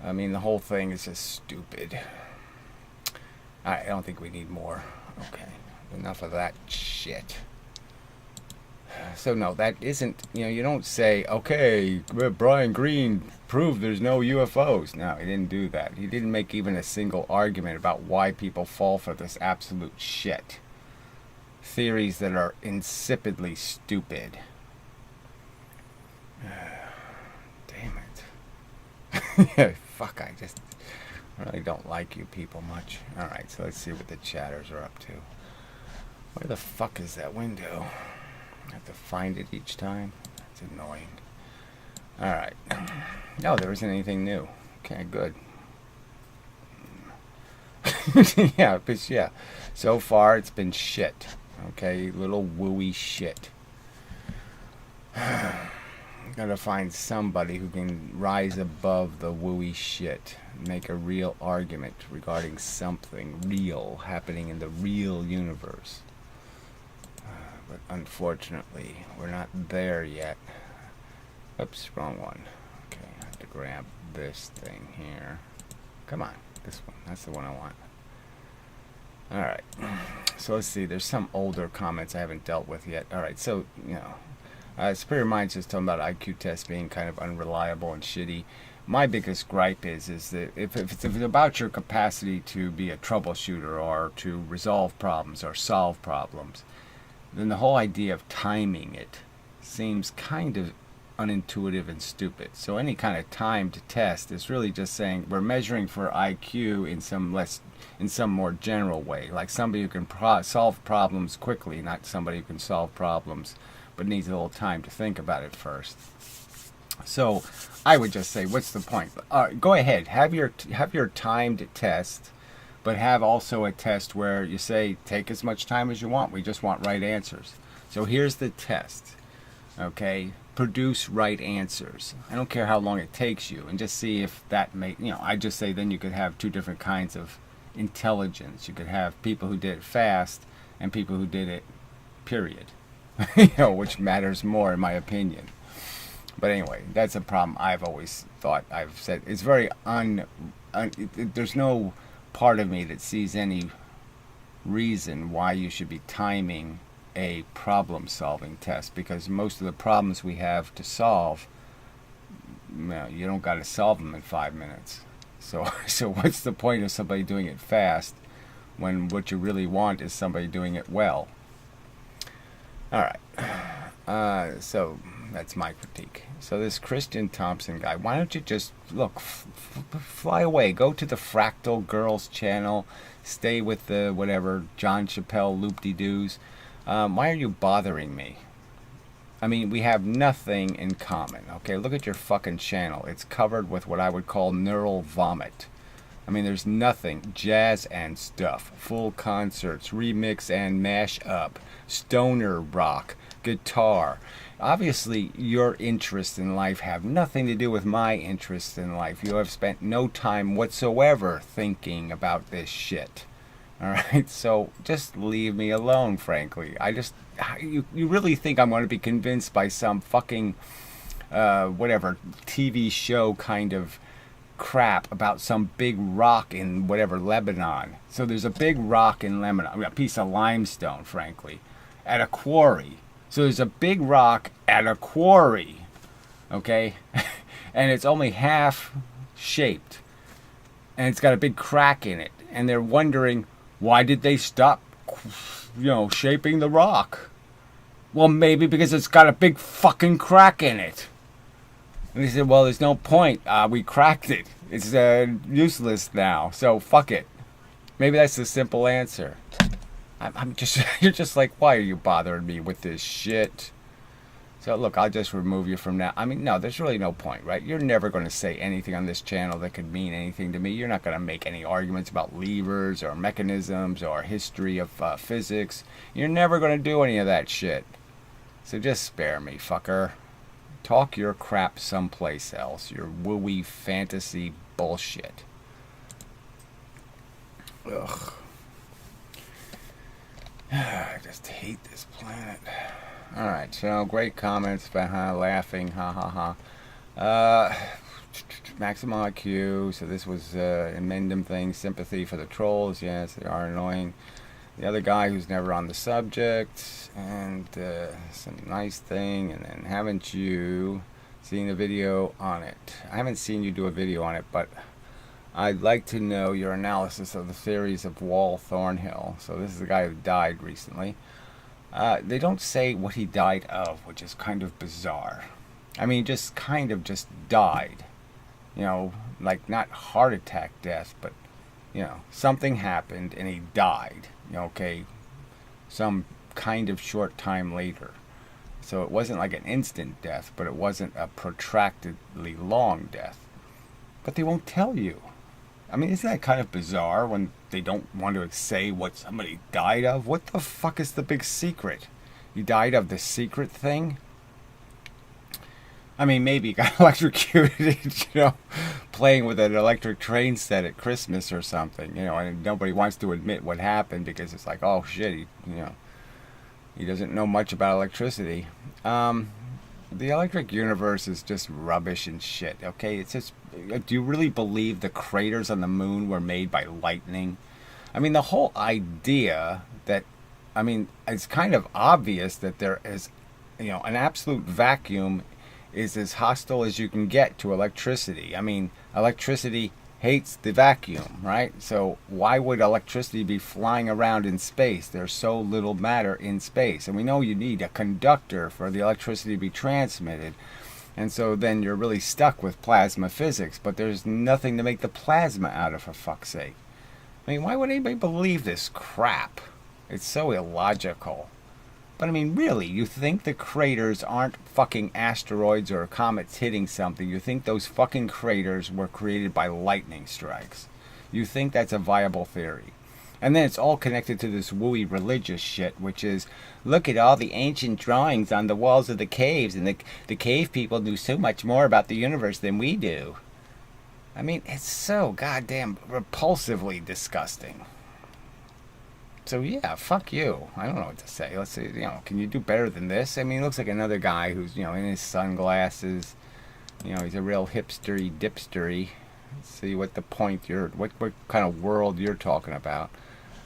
I mean, the whole thing is just stupid. I don't think we need more. Okay, enough of that shit. So no, that isn't, you don't say, okay, Brian Greene proved there's no UFOs. No, he didn't do that. He didn't make even a single argument about why people fall for this absolute shit. Theories that are insipidly stupid. Damn it. Fuck, I really don't like you people much. Alright, so let's see what the chatters are up to. Where the fuck is that window? I have to find it each time. That's annoying. Alright. No, there isn't anything new. Okay, good. Yeah, but yeah. So far, it's been shit. Okay, little wooey shit. Gotta find somebody who can rise above the wooey shit. Make a real argument regarding something real happening in the real universe. But unfortunately, we're not there yet. Oops, wrong one. Okay, I have to grab this thing here. Come on, this one. That's the one I want. Alright, so let's see. There's some older comments I haven't dealt with yet. Alright, so, you know, Superior Mind's just talking about IQ tests being kind of unreliable and shitty. My biggest gripe is that if it's about your capacity to be a troubleshooter or to resolve problems or solve problems, then the whole idea of timing it seems kind of unintuitive and stupid. So any kind of timed test is really just saying we're measuring for IQ in some more general way, like somebody who can solve problems quickly, not somebody who can solve problems but needs a little time to think about it first. So I would just say, what's the point? Go ahead, have your timed test, but have also a test where you say take as much time as you want. We just want right answers. So here's the test. Okay, produce right answers. I don't care how long it takes you, and just see if that I just say then you could have two different kinds of intelligence. You could have people who did it fast and people who did it period. Which matters more in my opinion. But anyway, that's a problem I've always thought. I've said it's very there's no part of me that sees any reason why you should be timing a problem-solving test, because most of the problems we have to solve, you don't got to solve them in 5 minutes. So what's the point of somebody doing it fast when what you really want is somebody doing it well? All right. So that's my critique. So this Christian Thompson guy, why don't you just fly away, go to the Fractal Girls channel, stay with the whatever John Chappelle loop-de-doos. Why are you bothering me? I mean, we have nothing in common. Okay, look at your fucking channel. It's covered with what I would call neural vomit. I mean, there's nothing. Jazz and stuff, full concerts, remix and mash up, stoner rock, guitar. Obviously, your interests in life have nothing to do with my interests in life. You have spent no time whatsoever thinking about this shit. Alright, so just leave me alone, frankly. You really think I'm going to be convinced by some fucking, whatever, TV show kind of crap about some big rock in whatever, Lebanon. So there's a big rock in Lebanon, a piece of limestone, frankly, at a quarry. So there's a big rock at a quarry, okay? And it's only half shaped. And it's got a big crack in it. And they're wondering, why did they stop, shaping the rock? Well, maybe because it's got a big fucking crack in it. And they said, well, there's no point. We cracked it. It's useless now. So fuck it. Maybe that's the simple answer. You're just like, why are you bothering me with this shit? So look, I'll just remove you from now. I mean, no, there's really no point, right? You're never going to say anything on this channel that could mean anything to me. You're not going to make any arguments about levers or mechanisms or history of physics. You're never going to do any of that shit. So just spare me, fucker. Talk your crap someplace else. Your wooey fantasy bullshit. Ugh. I just hate this planet. Alright, so great comments, laughing, ha ha ha. Maximum IQ, so this was amendum thing, sympathy for the trolls, yes, they are annoying. The other guy who's never on the subject, and some nice thing, and then haven't you seen a video on it? I haven't seen you do a video on it, but I'd like to know your analysis of the theories of Wall Thornhill. So this is the guy who died recently. They don't say what he died of, which is kind of bizarre. I mean, just died. You know, like not heart attack death, but, you know, something happened and he died. Okay, some kind of short time later. So it wasn't like an instant death, but it wasn't a protractedly long death. But they won't tell you. I mean, isn't that kind of bizarre when they don't want to say what somebody died of? What the fuck is the big secret? You died of the secret thing? I mean, maybe you got electrocuted, you know, playing with an electric train set at Christmas or something, you know, and nobody wants to admit what happened because it's like, oh shit, he doesn't know much about electricity. The electric universe is just rubbish and shit, okay? It's just, do you really believe the craters on the moon were made by lightning? I mean, the whole idea that, I mean, it's kind of obvious that there is, you know, an absolute vacuum is as hostile as you can get to electricity. I mean, electricity hates the vacuum, right? So why would electricity be flying around in space? There's so little matter in space. And we know you need a conductor for the electricity to be transmitted. And so then you're really stuck with plasma physics, but there's nothing to make the plasma out of, for fuck's sake. I mean, why would anybody believe this crap? It's so illogical. But I mean, really, you think the craters aren't fucking asteroids or comets hitting something? You think those fucking craters were created by lightning strikes? You think that's a viable theory? And then it's all connected to this wooey religious shit, which is, look at all the ancient drawings on the walls of the caves, and the cave people knew so much more about the universe than we do. I mean, it's so goddamn repulsively disgusting. So yeah, fuck you. I don't know what to say. Let's see, you know, can you do better than this? I mean, he looks like another guy who's, you know, in his sunglasses. You know, he's a real hipstery dipstery. Let's see what the point what kind of world you're talking about.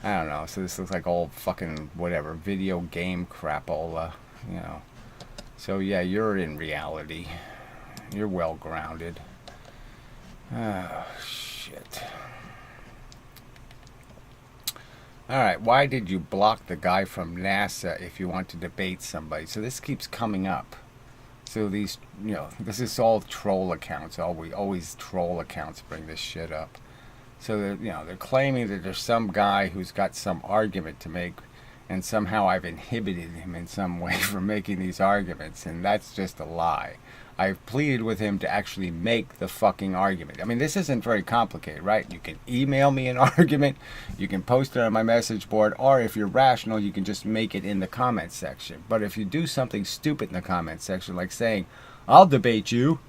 I don't know. So this looks like old fucking whatever video game crapola, you know. So yeah, you're in reality. You're well grounded. Oh shit. Alright, why did you block the guy from NASA if you want to debate somebody? So this keeps coming up. So these, you know, this is all troll accounts. Always troll accounts bring this shit up. So they're, you know, they're claiming that there's some guy who's got some argument to make, and somehow I've inhibited him in some way from making these arguments, and that's just a lie. I've pleaded with him to actually make the fucking argument. I mean, this isn't very complicated, right? You can email me an argument, you can post it on my message board, or if you're rational, you can just make it in the comments section. But if you do something stupid in the comments section, like saying, I'll debate you.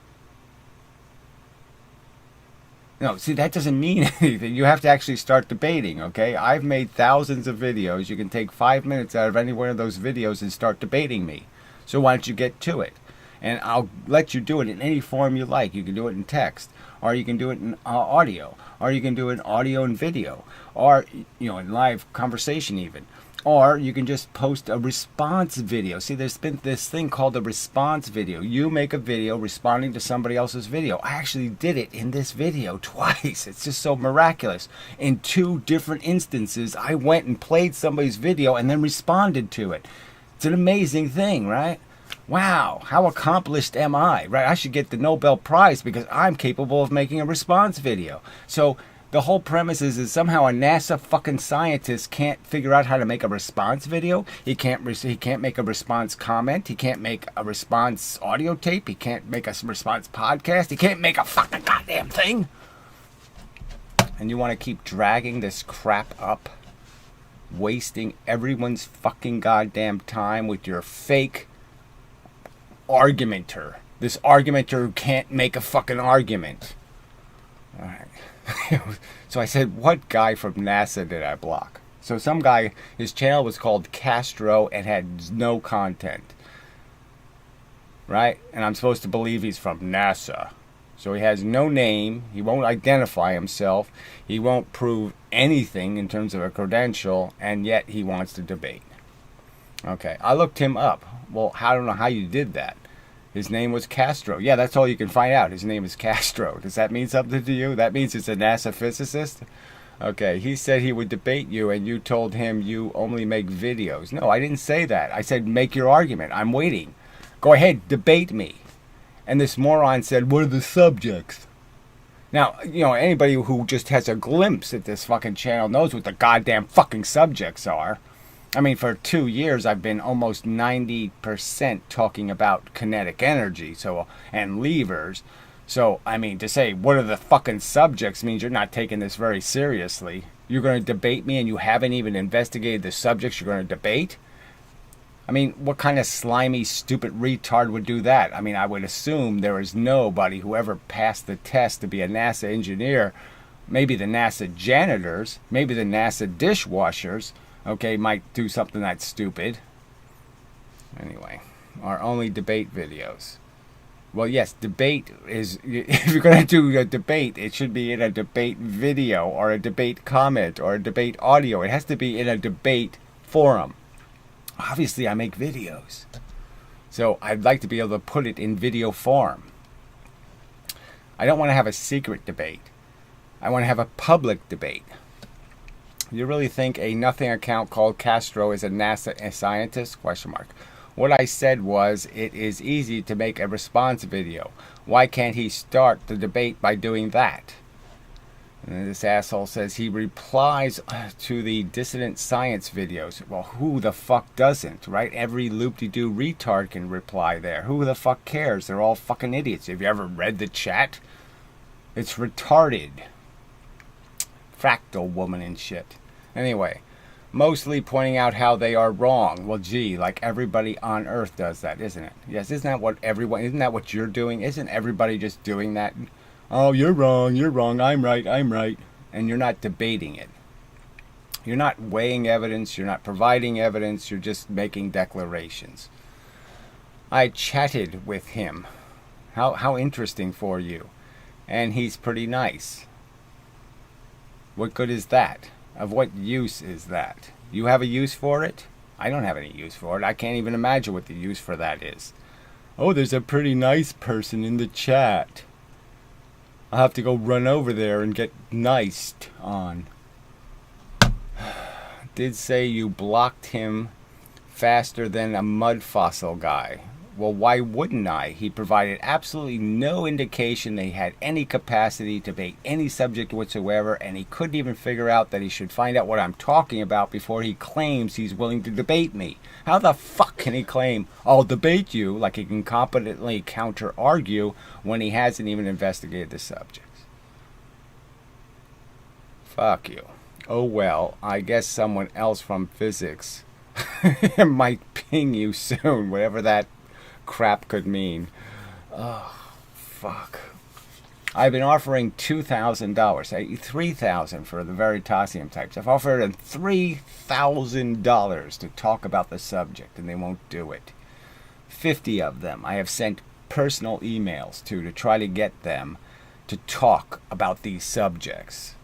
No, see, that doesn't mean anything. You have to actually start debating, okay? I've made thousands of videos. You can take 5 minutes out of any one of those videos and start debating me. So why don't you get to it? And I'll let you do it in any form you like. You can do it in text, or you can do it in audio, or you can do it in audio and video, or, you know, in live conversation even. Or you can just post a response video. See, there's been this thing called a response video. You make a video responding to somebody else's video. I actually did it in this video twice. It's just so miraculous. In 2 different instances, I went and played somebody's video and then responded to it. It's an amazing thing, right? Wow, how accomplished am I, right? I should get the Nobel Prize because I'm capable of making a response video. So the whole premise is somehow a NASA fucking scientist can't figure out how to make a response video. He can't make a response comment. He can't make a response audio tape. He can't make a response podcast. He can't make a fucking goddamn thing. And you want to keep dragging this crap up, wasting everyone's fucking goddamn time with your fake argumenter. This argumenter who can't make a fucking argument. Alright. So I said, what guy from NASA did I block? So some guy, his channel was called Castro and had no content. Right? And I'm supposed to believe he's from NASA. So he has no name. He won't identify himself. He won't prove anything in terms of a credential. And yet he wants to debate. Okay. I looked him up. Well, I don't know how you did that. His name was Castro. Yeah, that's all you can find out. His name is Castro. Does that mean something to you? That means it's a NASA physicist? Okay, he said he would debate you, and you told him you only make videos. No, I didn't say that. I said make your argument. I'm waiting. Go ahead, debate me. And this moron said, what are the subjects? Now, anybody who just has a glimpse at this fucking channel knows what the goddamn fucking subjects are. I mean, for 2 years, I've been almost 90% talking about kinetic energy, and levers. So, I mean, to say, what are the fucking subjects means you're not taking this very seriously. You're going to debate me and you haven't even investigated the subjects you're going to debate? I mean, what kind of slimy, stupid retard would do that? I mean, I would assume there is nobody who ever passed the test to be a NASA engineer. Maybe the NASA janitors, maybe the NASA dishwashers, okay, might do something that stupid. Anyway, our only debate videos. Well, yes, debate is, if you're going to do a debate, it should be in a debate video or a debate comment or a debate audio. It has to be in a debate forum. Obviously, I make videos. So I'd like to be able to put it in video form. I don't want to have a secret debate. I want to have a public debate. You really think a nothing account called Castro is a NASA scientist? Question mark. What I said was, it is easy to make a response video. Why can't he start the debate by doing that? And this asshole says he replies to the dissident science videos. Well, who the fuck doesn't, right? Every loop-de-doo retard can reply there. Who the fuck cares? They're all fucking idiots. Have you ever read the chat? It's retarded. Fractal woman and shit. Anyway, mostly pointing out how they are wrong. Well, gee, like everybody on Earth does that, isn't it? Yes, isn't that what you're doing? Isn't everybody just doing that? Oh, you're wrong, I'm right. And you're not debating it. You're not weighing evidence, you're not providing evidence, you're just making declarations. I chatted with him. How interesting for you. And he's pretty nice. What good is that? Of what use is that? You have a use for it? I don't have any use for it. I can't even imagine what the use for that is. Oh, there's a pretty nice person in the chat. I'll have to go run over there and get niced on. Did say you blocked him faster than a mud fossil guy. Well, why wouldn't I? He provided absolutely no indication they had any capacity to debate any subject whatsoever, and he couldn't even figure out that he should find out what I'm talking about before he claims he's willing to debate me. How the fuck can he claim, I'll debate you, like he can competently counter-argue when he hasn't even investigated the subjects? Fuck you. Oh well, I guess someone else from physics might ping you soon, whatever that crap could mean. Oh, fuck. I've been offering $2,000, $3,000 for the Veritasium types. I've offered them $3,000 to talk about the subject, and they won't do it. 50 of them I have sent personal emails to try to get them to talk about these subjects.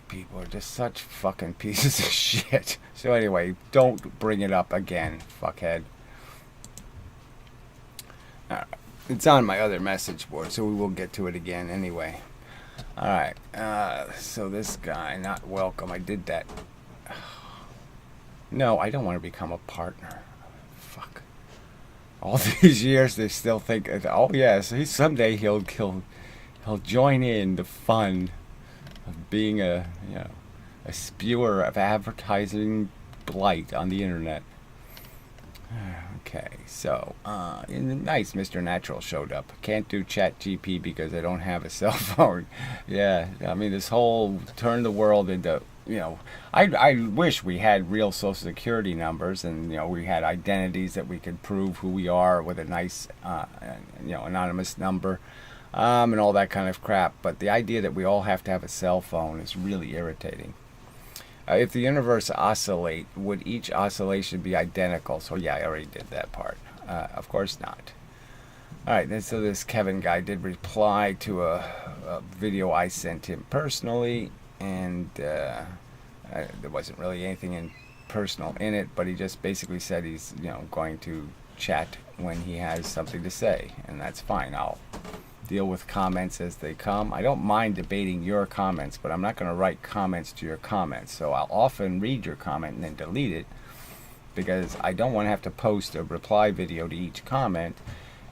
People are just such fucking pieces of shit. So anyway, don't bring it up again, fuckhead. It's on my other message board, so we will get to it again anyway. Alright, so this guy, not welcome. I did that. No, I don't want to become a partner. Fuck. All these years, they still think, oh yes, someday he'll join in the fun of being a spewer of advertising blight on the internet. Okay, so nice, Mr. Natural showed up. Can't do Chat GP because I don't have a cell phone. Yeah, I mean, this whole turn the world into, I wish we had real social security numbers and, we had identities that we could prove who we are with a nice, anonymous number. And all that kind of crap. But the idea that we all have to have a cell phone is really irritating. If the universe oscillate, would each oscillation be identical? So yeah, I already did that part. Of course not. Alright, so this Kevin guy did reply to a video I sent him personally, and there wasn't really anything personal in it, but he just basically said he's going to chat when he has something to say, and that's fine. I'll deal with comments as they come. I don't mind debating your comments, but I'm not going to write comments to your comments. So I'll often read your comment and then delete it, because I don't want to have to post a reply video to each comment.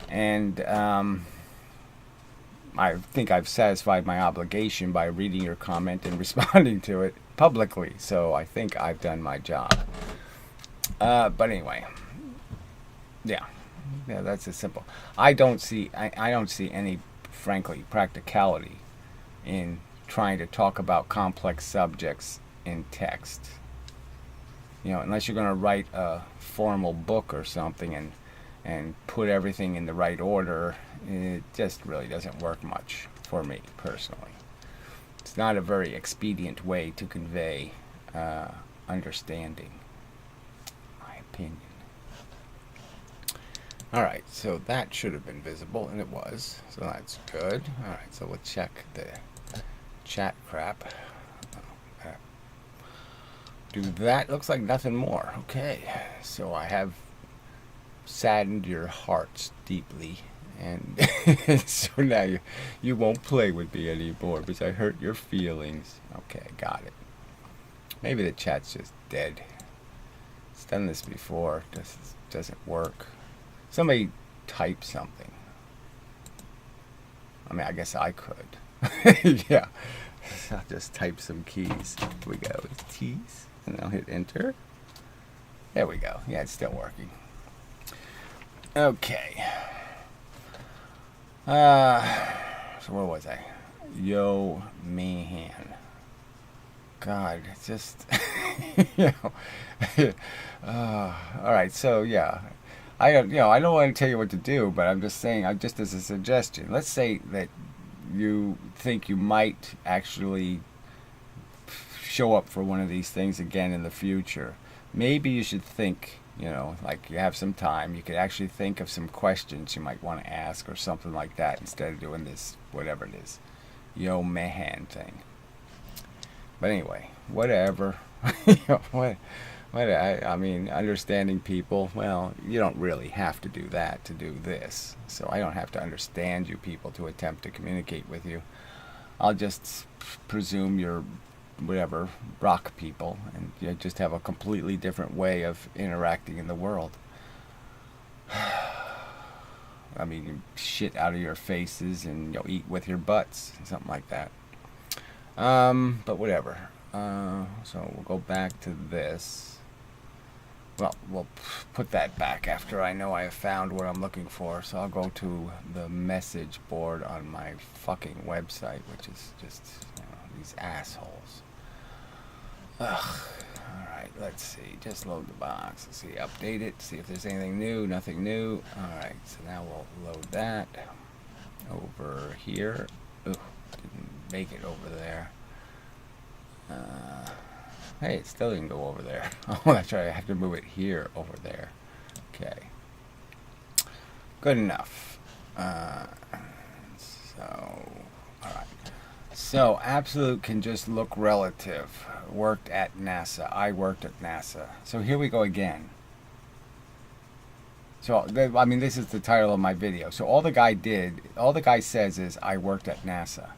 And I think I've satisfied my obligation by reading your comment and responding to it publicly. So I think I've done my job. But anyway, yeah, that's as simple. I don't see any, frankly, practicality in trying to talk about complex subjects in text. Unless you're going to write a formal book or something and put everything in the right order, it just really doesn't work much for me personally. It's not a very expedient way to convey understanding, my opinion. All right, so that should have been visible, and it was, so that's good. All right, so we'll check the chat crap. Do that. Looks like nothing more. Okay, so I have saddened your hearts deeply, and so now you won't play with me anymore because I hurt your feelings. Okay, got it. Maybe the chat's just dead. It's done this before. Doesn't work. Somebody type something. I mean, I guess I could. Yeah. I'll just type some keys. Here we go. It's keys. And I'll hit enter. There we go. Yeah, it's still working. Okay. So where was I? Yo, man. God, it's just, all right. So yeah, I don't want to tell you what to do, but I'm just saying, just as a suggestion. Let's say that you think you might actually show up for one of these things again in the future. Maybe you should think, like you have some time, you could actually think of some questions you might want to ask or something like that instead of doing this, whatever it is, yo man thing. But anyway, whatever. I mean, understanding people, well, you don't really have to do that to do this. So I don't have to understand you people to attempt to communicate with you. I'll just presume you're whatever, rock people, and you just have a completely different way of interacting in the world. I mean, you shit out of your faces and eat with your butts, something like that. But whatever. So we'll go back to this. Well, we'll put that back after I know I have found what I'm looking for. So I'll go to the message board on my fucking website, which is just these assholes. Ugh. Alright, let's see. Just load the box. Let's see. Update it. See if there's anything new. Nothing new. Alright, so now we'll load that over here. Ugh, didn't make it over there. Hey, it still didn't go over there. Oh, that's right. I have to move it here over there. Okay. Good enough. Alright. So, absolute can just look relative. Worked at NASA. I worked at NASA. So here we go again. So, I mean, this is the title of my video. So all the guy says is, I worked at NASA.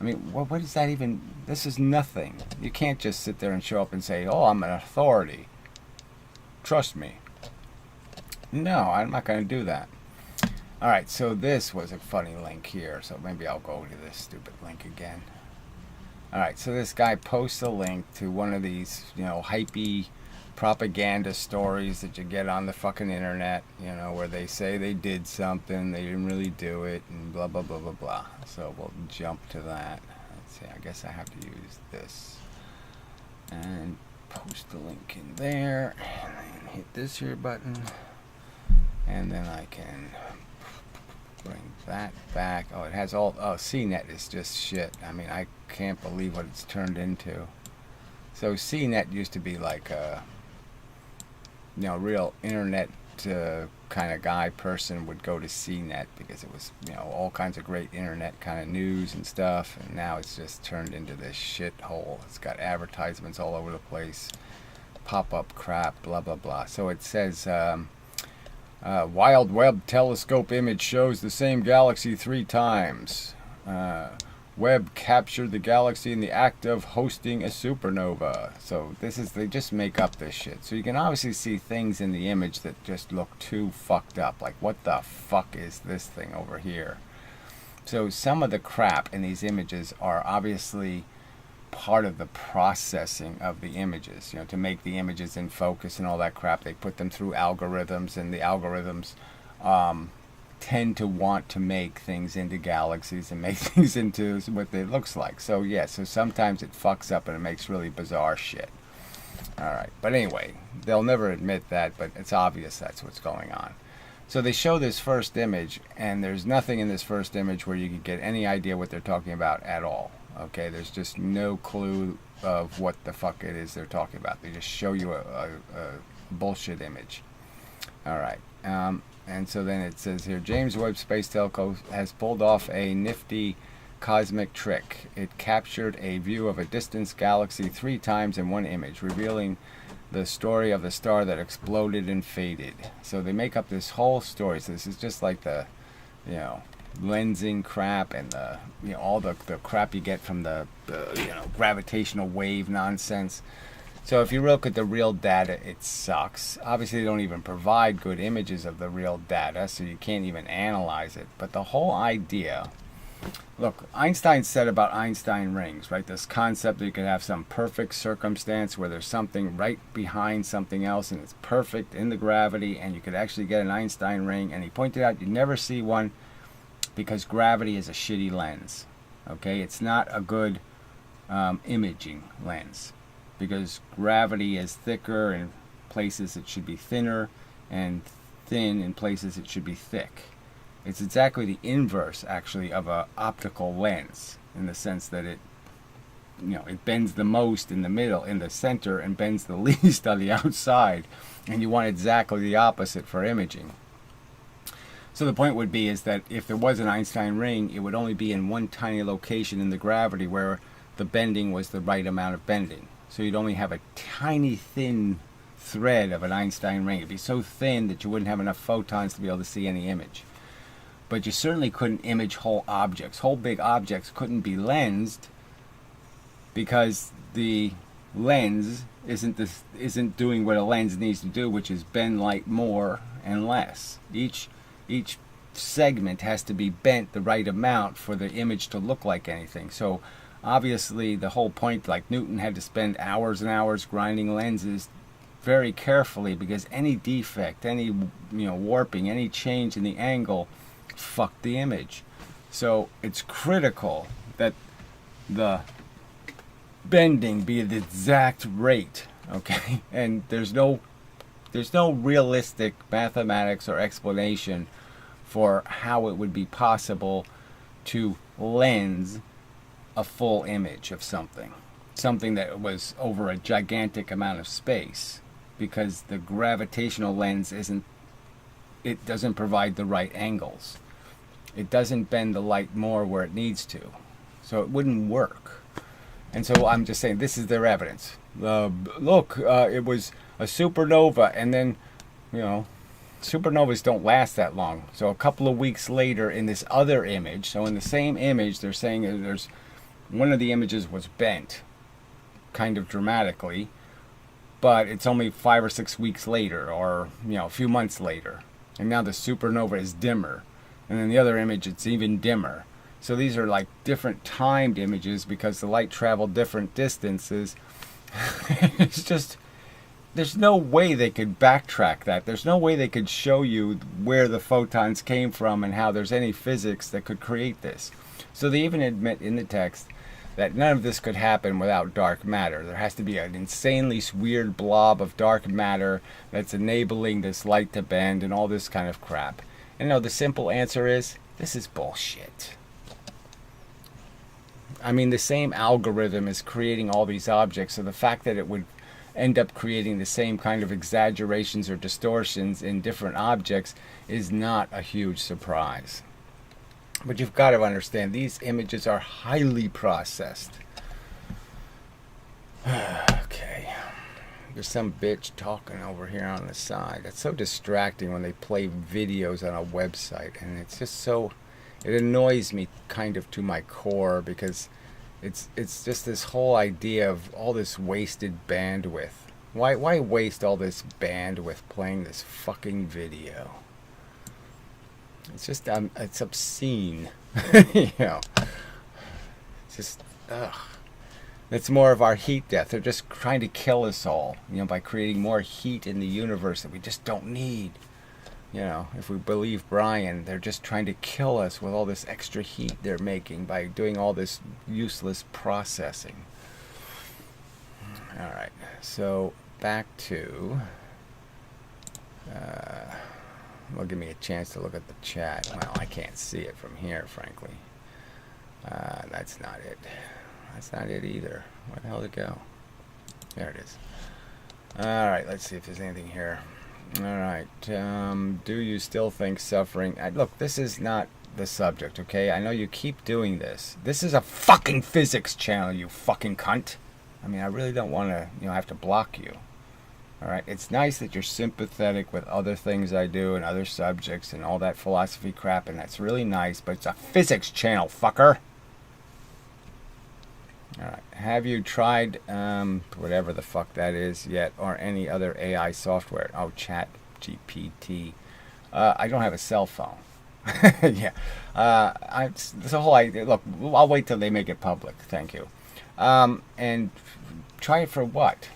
I mean, what is that even? This is nothing. You can't just sit there and show up and say, oh, I'm an authority. Trust me. No, I'm not going to do that. Alright, so this was a funny link here. So maybe I'll go to this stupid link again. Alright, so this guy posts a link to one of these, hypey propaganda stories that you get on the fucking internet, where they say they did something, they didn't really do it, and blah, blah, blah, blah, blah. So we'll jump to that. Let's see, I guess I have to use this. And post the link in there, and then hit this here button. And then I can bring that back. Oh, it has all, CNET is just shit. I mean, I can't believe what it's turned into. So CNET used to be like a, real internet kind of guy person would go to CNET because it was, all kinds of great internet kind of news and stuff. And now it's just turned into this shithole. It's got advertisements all over the place, pop-up crap, blah, blah, blah. So it says, Wild Web telescope image shows the same galaxy 3 times. Webb captured the galaxy in the act of hosting a supernova. So they just make up this shit. So you can obviously see things in the image that just look too fucked up. Like, what the fuck is this thing over here? So some of the crap in these images are obviously part of the processing of the images. To make the images in focus and all that crap, they put them through algorithms, and the algorithms tend to want to make things into galaxies and make things into what it looks like. So yeah, so sometimes it fucks up and it makes really bizarre shit. Alright, but anyway, they'll never admit that, but it's obvious that's what's going on. So they show this first image, and there's nothing in this first image where you can get any idea what they're talking about at all. Okay, there's just no clue of what the fuck it is they're talking about. They just show you a bullshit image. Alright, and so then it says here, James Webb Space Telescope has pulled off a nifty cosmic trick. It captured a view of a distant galaxy 3 times in one image, revealing the story of the star that exploded and faded. So they make up this whole story. So this is just like the, lensing crap and the, all the crap you get from the gravitational wave nonsense. So if you look at the real data, it sucks. Obviously, they don't even provide good images of the real data, so you can't even analyze it. But the whole idea, look, Einstein said about Einstein rings, right? This concept that you could have some perfect circumstance where there's something right behind something else, and it's perfect in the gravity, and you could actually get an Einstein ring. And he pointed out you never see one because gravity is a shitty lens. Okay, it's not a good imaging lens, because gravity is thicker in places it should be thinner, and thin in places it should be thick. It's exactly the inverse, actually, of an optical lens, in the sense that it bends the most in the middle, in the center, and bends the least on the outside. And you want exactly the opposite for imaging. So the point would be is that if there was an Einstein ring, it would only be in one tiny location in the gravity where the bending was the right amount of bending. So you'd only have a tiny thin thread of an Einstein ring. It'd be so thin that you wouldn't have enough photons to be able to see any image. But you certainly couldn't image whole objects. Whole big objects couldn't be lensed because the lens isn't doing what a lens needs to do, which is bend light more and less. Each segment has to be bent the right amount for the image to look like anything. So obviously the whole point, like Newton had to spend hours and hours grinding lenses very carefully, because any defect, any warping, any change in the angle fucked the image. So it's critical that the bending be at the exact rate, okay? And there's no realistic mathematics or explanation for how it would be possible to lens a full image of something that was over a gigantic amount of space, because the gravitational lens doesn't provide the right angles. It doesn't bend the light more where it needs to, so it wouldn't work. And so I'm just saying, this is their evidence. Look, it was a supernova, and then supernovas don't last that long. So a couple of weeks later, in this other image, so in the same image, they're saying that there's one of the images was bent kind of dramatically, but it's only 5 or 6 weeks later, or a few months later, and now the supernova is dimmer, and then the other image it's even dimmer. So these are like different timed images because the light traveled different distances. It's just, there's no way they could backtrack that. There's no way they could show you where the photons came from and how there's any physics that could create this. So they even admit in the text that none of this could happen without dark matter. There has to be an insanely weird blob of dark matter that's enabling this light to bend and all this kind of crap. And the simple answer is, this is bullshit. I mean, the same algorithm is creating all these objects, so the fact that it would end up creating the same kind of exaggerations or distortions in different objects is not a huge surprise. But you've got to understand, these images are highly processed. Okay. There's some bitch talking over here on the side. It's so distracting when they play videos on a website, and it's just so... It annoys me kind of to my core, because it's just this whole idea of all this wasted bandwidth. Why waste all this bandwidth playing this fucking video? It's just, it's obscene. You know, it's just, ugh. It's more of our heat death. They're just trying to kill us all, you know, by creating more heat in the universe that we just don't need. You know, if we believe Brian, they're just trying to kill us with all this extra heat they're making by doing all this useless processing. All right, so back to, well, give me a chance to look at the chat. Well, I can't see it from here, frankly. That's not it. That's not it either. Where the hell did it go? There it is. All right, let's see if there's anything here. All right. Do you still think suffering... look, this is not the subject, okay? I know you keep doing this. This is a fucking physics channel, you fucking cunt. I mean, I really don't want to, you know, have to block you. All right? It's nice that you're sympathetic with other things I do and other subjects and all that philosophy crap, and that's really nice, but it's a physics channel, fucker. All right. Have you tried whatever the fuck that is yet, or any other AI software? Oh, Chat GPT. I don't have a cell phone. Yeah. It's a whole idea. Look, I'll wait till they make it public. Thank you. And try it for what?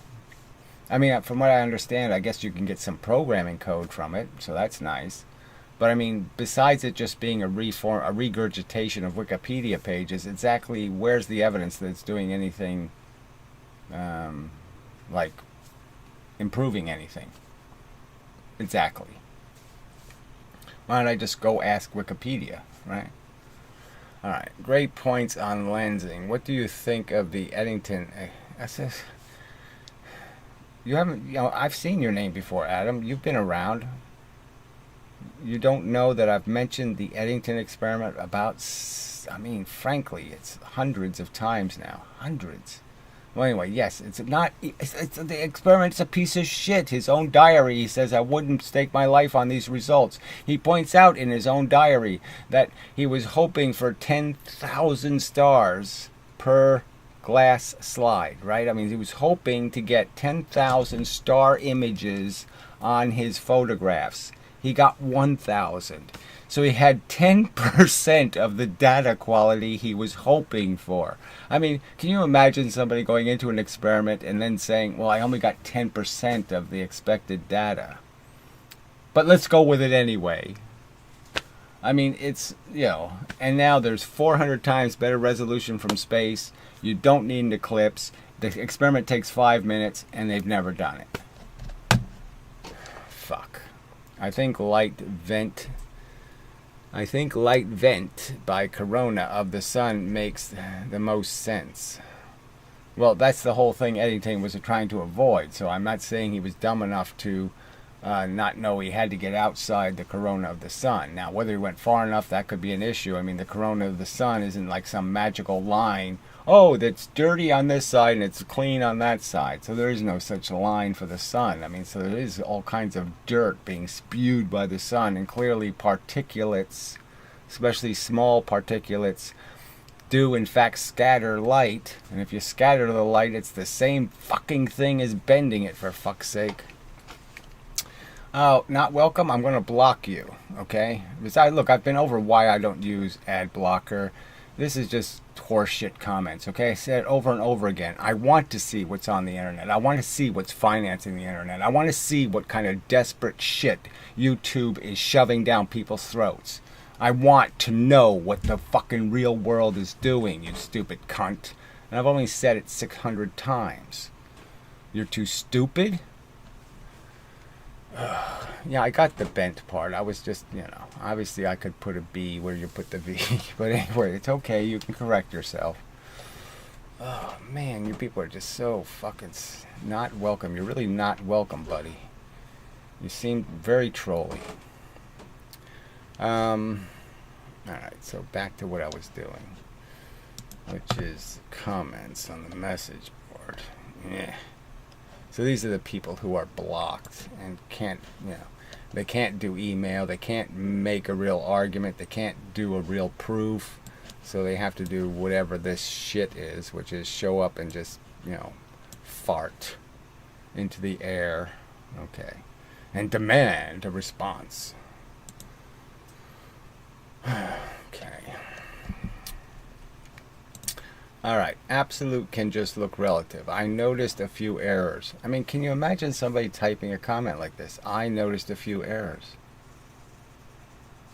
I mean, from what I understand, I guess you can get some programming code from it, so that's nice. But I mean, besides it just being a regurgitation of Wikipedia pages, exactly where's the evidence that it's doing anything, like improving anything? Exactly. Why don't I just go ask Wikipedia, right? All right, great points on lensing. What do you think of the Eddington? You haven't, you know, I've seen your name before, Adam. You've been around. You don't know that I've mentioned the Eddington experiment about, I mean, frankly, it's hundreds of times now. Hundreds. Well, anyway, yes, it's not, the experiment's a piece of shit. His own diary, he says, I wouldn't stake my life on these results. He points out in his own diary that he was hoping for 10,000 stars per glass slide, right? I mean, he was hoping to get 10,000 star images on his photographs. He got 1,000. So he had 10% of the data quality he was hoping for. I mean, can you imagine somebody going into an experiment and then saying, well, I only got 10% of the expected data, but let's go with it anyway. I mean, it's, you know, and now there's 400 times better resolution from space. You don't need an eclipse. The experiment takes 5 minutes, and they've never done it. Fuck. I think light vent by corona of the sun makes the most sense. Well, that's the whole thing Eddington was trying to avoid. So I'm not saying he was dumb enough to not know he had to get outside the corona of the sun. Now, whether he went far enough, that could be an issue. I mean, the corona of the sun isn't like some magical line. Oh, that's dirty on this side and it's clean on that side. So there is no such line for the sun. I mean, so there is all kinds of dirt being spewed by the sun, and clearly particulates, especially small particulates, do in fact scatter light. And if you scatter the light, it's the same fucking thing as bending it, for fuck's sake. Oh, not welcome? I'm going to block you, okay? Besides, look, I've been over why I don't use ad blocker. This is just horseshit comments, okay? I said it over and over again. I want to see what's on the internet. I want to see what's financing the internet. I want to see what kind of desperate shit YouTube is shoving down people's throats. I want to know what the fucking real world is doing, you stupid cunt. And I've only said it 600 times. You're too stupid? Yeah, I got the bent part. I was just, you know, obviously I could put a B where you put the V. But anyway, it's okay. You can correct yourself. Oh, man, you people are just so fucking not welcome. You're really not welcome, buddy. You seem very trolly. Alright, so back to what I was doing, which is comments on the message board. Yeah. So these are the people who are blocked and can't, you know, they can't do email, they can't make a real argument, they can't do a real proof, so they have to do whatever this shit is, which is show up and just, you know, fart into the air, okay, and demand a response. Okay. All right. Absolute can just look relative. I noticed a few errors. I mean, can you imagine somebody typing a comment like this? I noticed a few errors.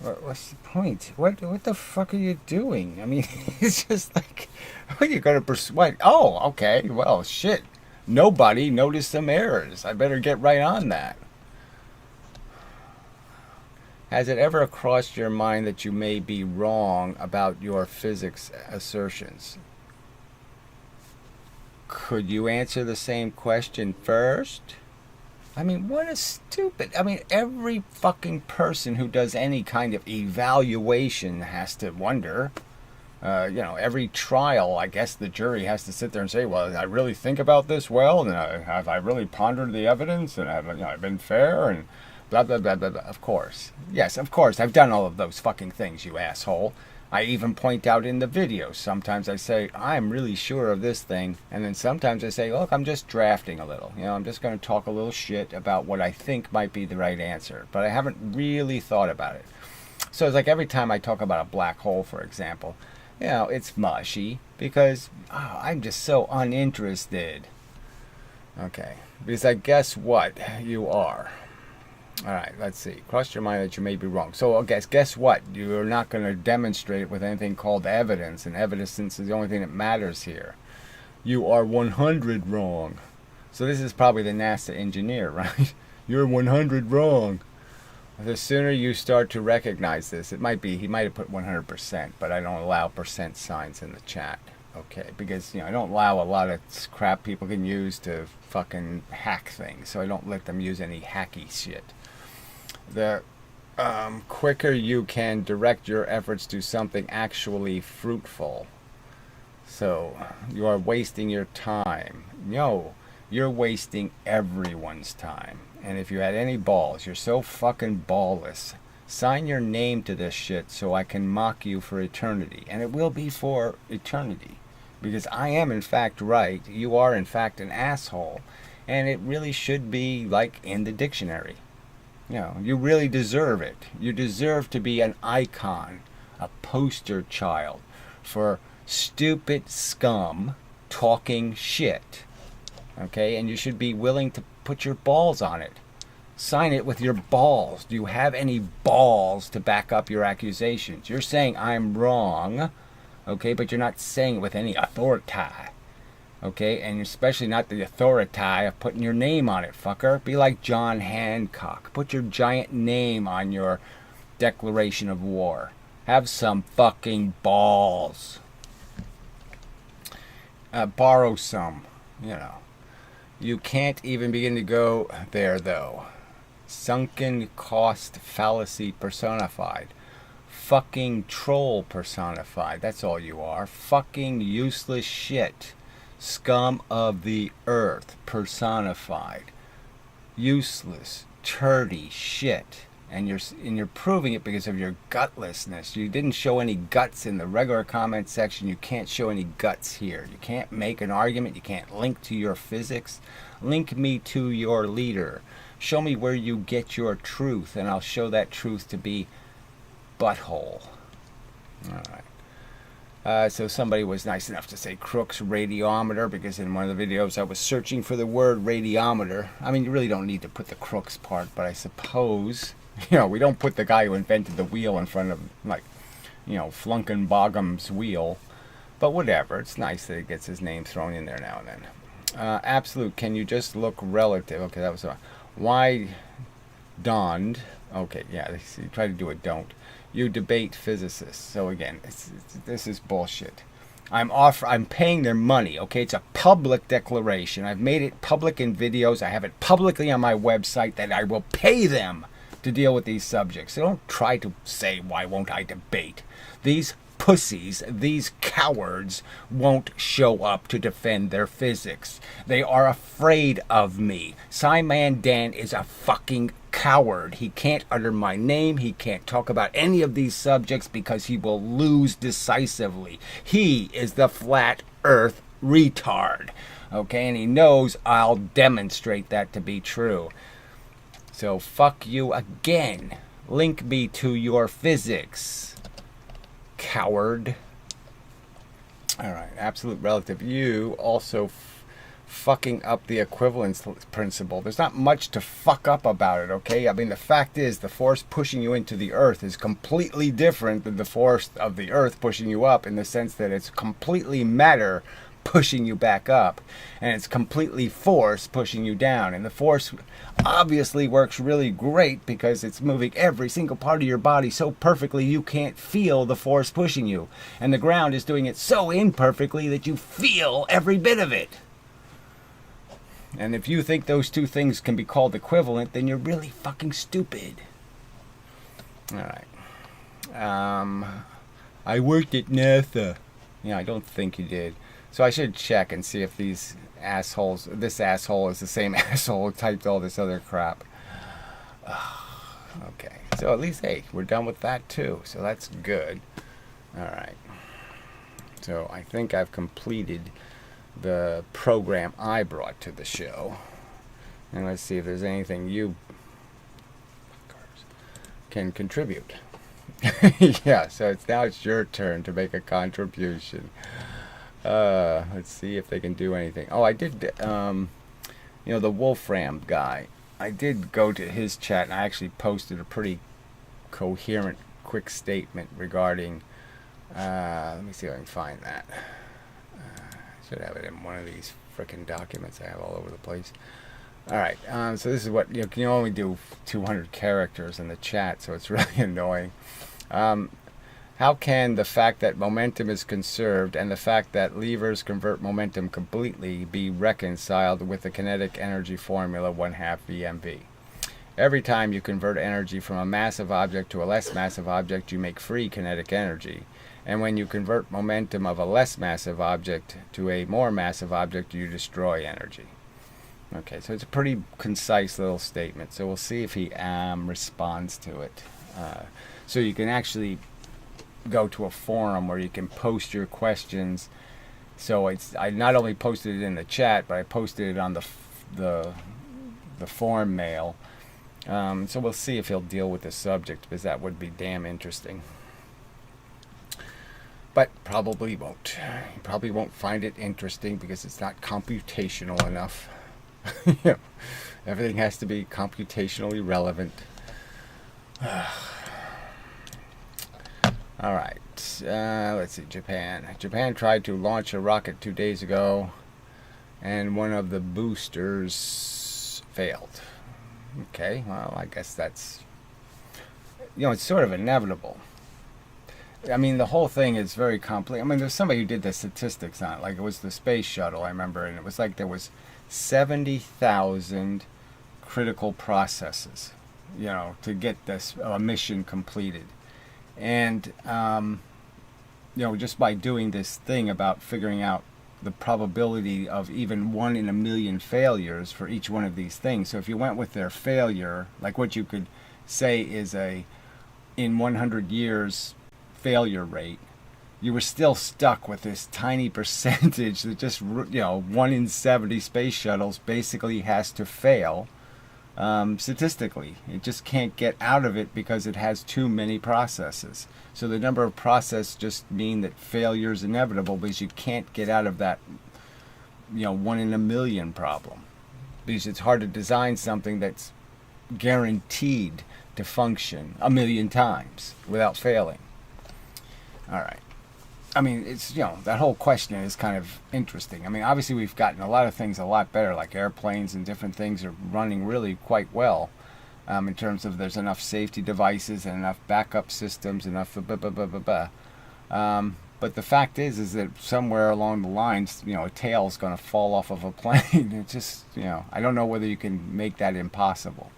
What's the point? What the fuck are you doing? I mean, it's just like, what are you going to persuade? Oh, okay. Well, shit. Nobody noticed some errors. I better get right on that. Has it ever crossed your mind that you may be wrong about your physics assertions? Could you answer the same question first? I mean, what a stupid... I mean, every fucking person who does any kind of evaluation has to wonder. Every trial, I guess the jury has to sit there and say, well, I really think about this well, and have I really pondered the evidence, and have I been fair, and blah, blah, blah, blah, blah. Of course. Yes, of course. I've done all of those fucking things, you asshole. I even point out in the videos. Sometimes I say, I'm really sure of this thing. And then sometimes I say, look, I'm just drafting a little. I'm just going to talk a little shit about what I think might be the right answer. But I haven't really thought about it. So it's like every time I talk about a black hole, for example, it's mushy. Because I'm just so uninterested. Okay. Because I guess what? You are. All right, let's see. Cross your mind that you may be wrong. So guess what? You're not going to demonstrate it with anything called evidence, and evidence is the only thing that matters here. You are 100 wrong. So this is probably the NASA engineer, right? You're 100 wrong. The sooner you start to recognize this, he might have put 100%, but I don't allow percent signs in the chat. Okay, because I don't allow a lot of crap people can use to fucking hack things, so I don't let them use any hacky shit. The quicker you can direct your efforts to something actually fruitful. So you are wasting your time. No, you're wasting everyone's time. And if you had any balls, you're so fucking ballless. Sign your name to this shit so I can mock you for eternity. And it will be for eternity. Because I am in fact right. You are in fact an asshole. And it really should be like in the dictionary. You really deserve it. You deserve to be an icon, a poster child for stupid scum talking shit. Okay? And you should be willing to put your balls on it. Sign it with your balls. Do you have any balls to back up your accusations? You're saying I'm wrong, okay, but you're not saying it with any authority. Okay, and especially not the authority of putting your name on it, fucker. Be like John Hancock. Put your giant name on your declaration of war. Have some fucking balls. Borrow some, You can't even begin to go there, though. Sunken cost fallacy personified. Fucking troll personified. That's all you are. Fucking useless shit. Scum of the earth personified. Useless, turdy shit. And you're proving it because of your gutlessness. You didn't show any guts in the regular comment section. You can't show any guts here. You can't make an argument. You can't link to your physics. Link me to your leader. Show me where you get your truth, and I'll show that truth to be butthole. All right. So somebody was nice enough to say Crook's radiometer, because in one of the videos I was searching for the word radiometer. I mean, you really don't need to put the Crook's part, but I suppose, we don't put the guy who invented the wheel in front of, Flunkenbogham's wheel. But whatever, it's nice that he gets his name thrown in there now and then. Absolute, can you just look relative? Okay, that was why donned. Okay, yeah, they try to do a don't. You debate physicists. So again, this is bullshit. I'm paying their money, okay? It's a public declaration. I've made it public in videos. I have it publicly on my website that I will pay them to deal with these subjects. So don't try to say, why won't I debate? These pussies, these cowards won't show up to defend their physics. They are afraid of me. Simon Dan is a fucking coward. He can't utter my name. He can't talk about any of these subjects because he will lose decisively. He is the flat earth retard. Okay, and he knows I'll demonstrate that to be true. So fuck you again. Link me to your physics. coward. All right, absolute relative. You also fucking up the equivalence principle. There's not much to fuck up about it, okay? I mean, the fact is the force pushing you into the earth is completely different than the force of the earth pushing you up, in the sense that it's completely matter pushing you back up, and it's completely force pushing you down. And the force obviously works really great because it's moving every single part of your body so perfectly you can't feel the force pushing you, and the ground is doing it so imperfectly that you feel every bit of it. And if you think those two things can be called equivalent, then you're really fucking stupid. All right. I worked at NASA. Yeah, I don't think you did. So I should check and see if these assholes, this asshole is the same asshole who typed all this other crap. Okay. So at least, hey, we're done with that too. So that's good. All right. So I think I've completed the program I brought to the show. And let's see if there's anything you can contribute. Yeah, so now it's your turn to make a contribution. Let's see if they can do anything. Oh, I did, the Wolfram guy. I did go to his chat, and I actually posted a pretty coherent, quick statement regarding, let me see if I can find that. Should have it in one of these frickin' documents I have all over the place. All right, so this is what, you can only do 200 characters in the chat, so it's really annoying. How can the fact that momentum is conserved and the fact that levers convert momentum completely be reconciled with the kinetic energy formula 1/2 VMV? Every time you convert energy from a massive object to a less massive object, you make free kinetic energy. And when you convert momentum of a less massive object to a more massive object, you destroy energy. Okay, so it's a pretty concise little statement. So we'll see if he responds to it. So you can actually go to a forum where you can post your questions. So I not only posted it in the chat, but I posted it on the forum mail. So we'll see if he'll deal with the subject, because that would be damn interesting. But probably won't. He probably won't find it interesting because it's not computational enough. Everything has to be computationally relevant. All right. Let's see. Japan. Japan tried to launch a rocket 2 days ago, and one of the boosters failed. Okay. Well, I guess that's, it's sort of inevitable. I mean, the whole thing is very complex. I mean, there's somebody who did the statistics on it. Like, it was the space shuttle, I remember, and it was like there was 70,000 critical processes, to get this mission completed. And, just by doing this thing about figuring out the probability of even 1 in a million failures for each one of these things. So if you went with their failure, like what you could say is in 100 years failure rate, you were still stuck with this tiny percentage that just, 1 in 70 space shuttles basically has to fail statistically. It just can't get out of it because it has too many processes. So the number of processes just mean that failure is inevitable, because you can't get out of that 1 in a million problem, because it's hard to design something that's guaranteed to function 1 million times without failing. All right. I mean, it's, that whole question is kind of interesting. I mean, obviously we've gotten a lot of things a lot better, like airplanes and different things are running really quite well, in terms of there's enough safety devices and enough backup systems, enough blah, blah, blah, blah, blah. But the fact is that somewhere along the lines, a tail's going to fall off of a plane. It's just, I don't know whether you can make that impossible.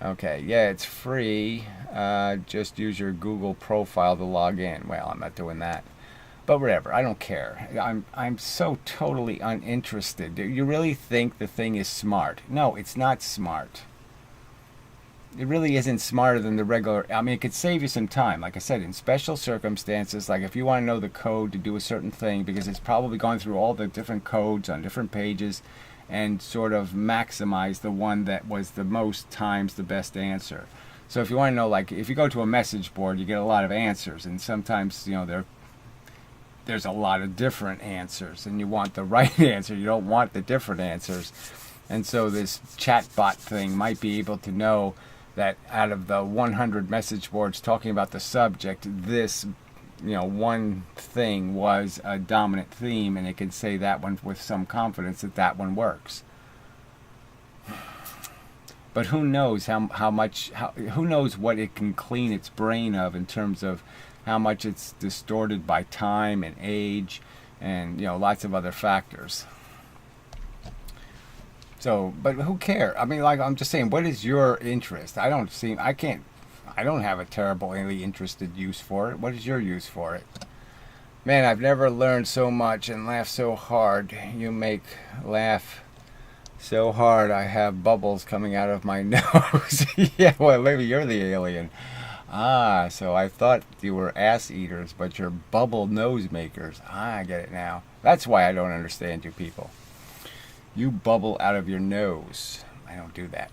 Okay, yeah, it's free. Just use your Google profile to log in. Well, I'm not doing that. But whatever, I don't care. I'm so totally uninterested. Do you really think the thing is smart? No, it's not smart. It really isn't smarter than the regular. I mean, it could save you some time. Like I said, in special circumstances, like if you want to know the code to do a certain thing, because it's probably gone through all the different codes on different pages, and sort of maximize the one that was the most times the best answer. So if you want to know, like, if you go to a message board, you get a lot of answers, and sometimes, you know, there's a lot of different answers, and you want the right answer. You don't want the different answers. And so this chatbot thing might be able to know that out of the 100 message boards talking about the subject, this, you know, one thing was a dominant theme, and it can say that one with some confidence that that one works. But who knows who knows what it can clean its brain of in terms of how much it's distorted by time and age and, you know, lots of other factors. So, but who cares? I mean, like, I'm just saying, what is your interest? I don't have a terribly interested use for it. What is your use for it? Man, I've never learned so much and laughed so hard. You make laugh so hard I have bubbles coming out of my nose. Yeah, well, maybe you're the alien. Ah, so I thought you were ass eaters, but you're bubble nose makers. Ah, I get it now. That's why I don't understand you people. You bubble out of your nose. I don't do that.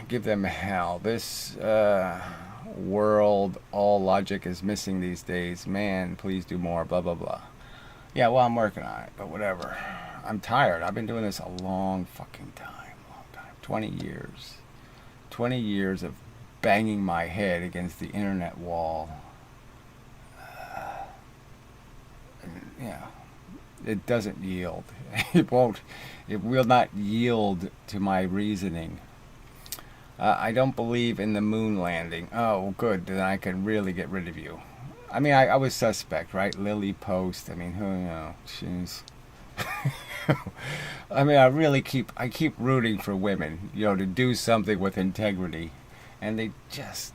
Give them hell. This world, all logic is missing these days. Man, please do more, blah, blah, blah. Yeah, well, I'm working on it, but whatever. I'm tired. I've been doing this a long fucking time. 20 years. 20 years of banging my head against the internet wall. Yeah. It doesn't yield. It will not yield to my reasoning. I don't believe in the moon landing. Oh, good. Then I can really get rid of you. I mean, I was suspect, right? Lily Post. I mean, who knows? She's... I mean, I keep rooting for women, you know, to do something with integrity, and they just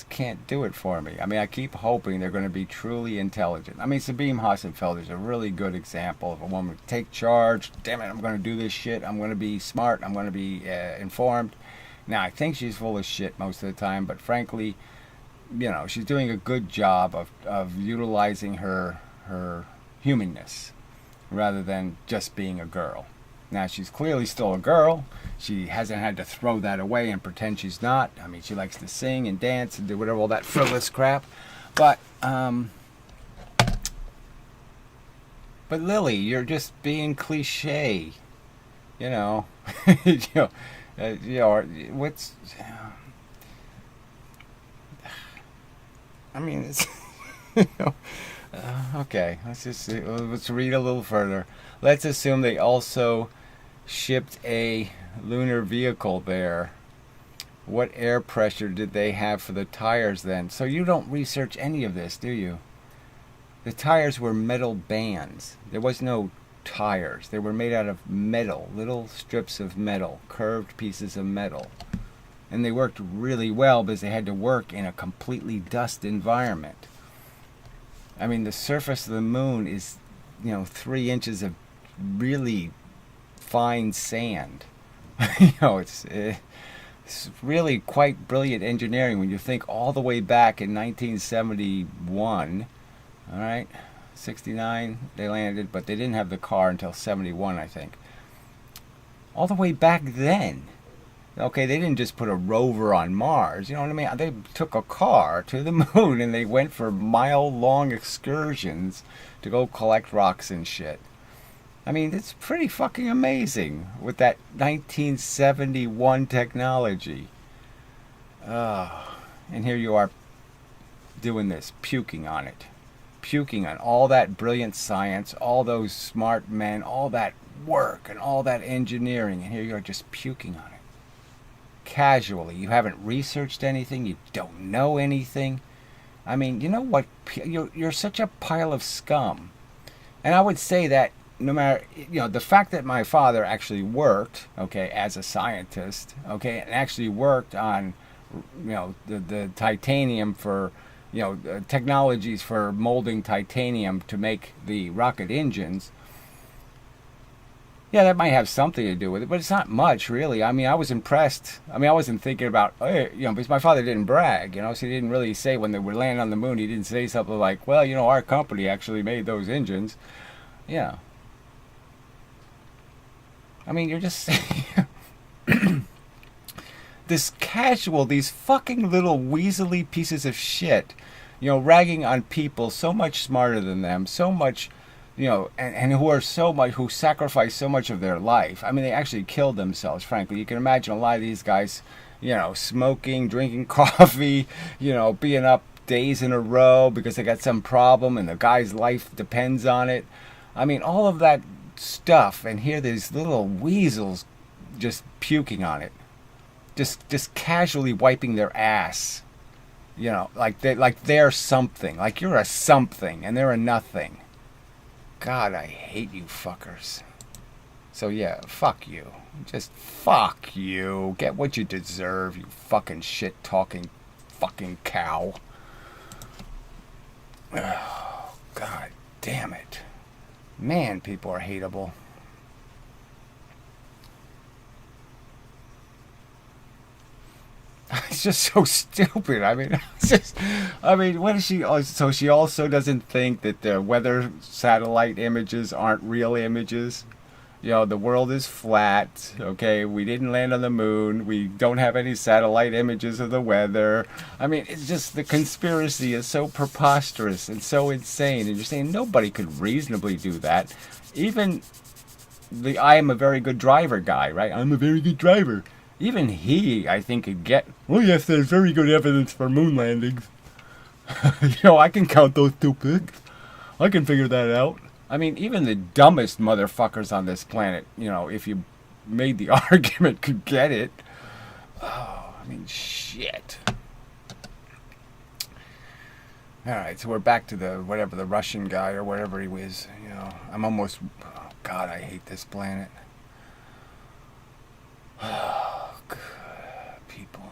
can't do it for me. I mean, I keep hoping they're going to be truly intelligent. I mean, Sabine Hassenfelder is a really good example of a woman to take charge. Damn it, I'm going to do this shit. I'm going to be smart. I'm going to be informed. Now, I think she's full of shit most of the time, but frankly, you know, she's doing a good job of utilizing her humanness rather than just being a girl. Now, she's clearly still a girl. She hasn't had to throw that away and pretend she's not. I mean, she likes to sing and dance and do whatever, all that frivolous crap. But Lily, you're just being cliche. You know, what's... I mean, it's... Okay, let's read a little further. Let's assume they also shipped a lunar vehicle there. What air pressure did they have for the tires then? So you don't research any of this, do you? The tires were metal bands. There was no tires. They were made out of metal, little strips of metal, curved pieces of metal. And they worked really well because they had to work in a completely dust environment. I mean, the surface of the moon is, 3 inches of really fine sand. It's really quite brilliant engineering when you think all the way back in 1971, all right, 69 they landed, but they didn't have the car until 71, I think. All the way back then. Okay, they didn't just put a rover on Mars, you know what I mean? They took a car to the moon and they went for mile-long excursions to go collect rocks and shit. I mean, it's pretty fucking amazing with that 1971 technology. And here you are doing this, puking on it. Puking on all that brilliant science, all those smart men, all that work and all that engineering, and here you are just puking on it. Casually. You haven't researched anything. You don't know anything. I mean, you know what? You're such a pile of scum. And I would say that no matter, the fact that my father actually worked, okay, as a scientist, okay, and actually worked on, the titanium for, technologies for molding titanium to make the rocket engines. Yeah, that might have something to do with it, but it's not much, really. I mean, I was impressed. I mean, I wasn't thinking about, because my father didn't brag, so he didn't really say when they were landing on the moon, he didn't say something like, well, our company actually made those engines. Yeah. I mean, you're just saying, this casual, these fucking little weaselly pieces of shit, ragging on people so much smarter than them, so much, and who are so much, who sacrifice so much of their life. I mean, they actually killed themselves, frankly. You can imagine a lot of these guys, smoking, drinking coffee, being up days in a row because they got some problem and the guy's life depends on it. I mean, all of that stuff, and here these little weasels just puking on it. Just casually wiping their ass. Like they're something. Like you're a something and they're a nothing. God, I hate you fuckers. So yeah, fuck you. Just fuck you. Get what you deserve, you fucking shit-talking fucking cow. Oh, God damn it. Man, people are hateable. It's just so stupid. I mean, what is she? So she also doesn't think that the weather satellite images aren't real images. The world is flat. Okay, we didn't land on the moon. We don't have any satellite images of the weather. I mean, it's just the conspiracy is so preposterous and so insane. And you're saying nobody could reasonably do that. Even the "I am a very good driver" guy, right? I'm a very good driver. Even he, I think, could get, well, yes, there's very good evidence for moon landings. I can count those two pigs. I can figure that out. I mean, even the dumbest motherfuckers on this planet, if you made the argument, could get it. Oh, I mean, shit. All right, so we're back to the Russian guy or whatever he was. I'm almost, oh, God, I hate this planet. Oh, God, people.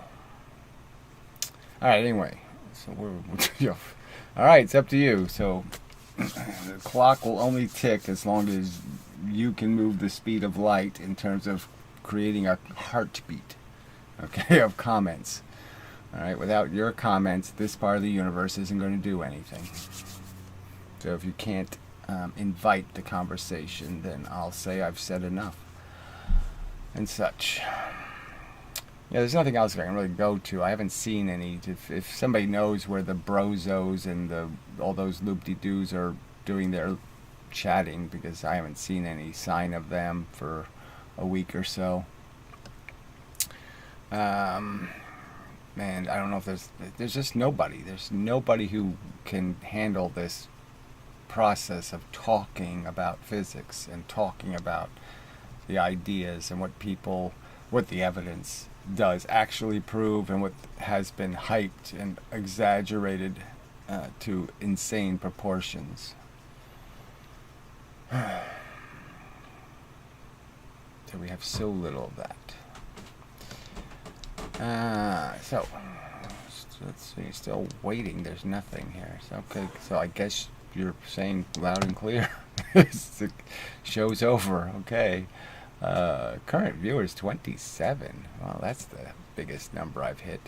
All right, anyway, so all right, it's up to you. So the clock will only tick as long as you can move the speed of light in terms of creating a heartbeat, okay, of comments. All right, without your comments, this part of the universe isn't going to do anything. So if you can't invite the conversation, then I'll say I've said enough. And such. Yeah, there's nothing else I can really go to. I haven't seen any. If somebody knows where the brozos and all those loop-de-doos are doing their chatting, because I haven't seen any sign of them for a week or so. Man, I don't know if there's just nobody. There's nobody who can handle this process of talking about physics and talking about the ideas and what the evidence does actually prove and what has been hyped and exaggerated to insane proportions. So we have so little of that. So let's see, still waiting. There's nothing here. So, okay, so I guess you're saying loud and clear. The show's over. Okay. Current viewers 27. Well, that's the biggest number I've hit.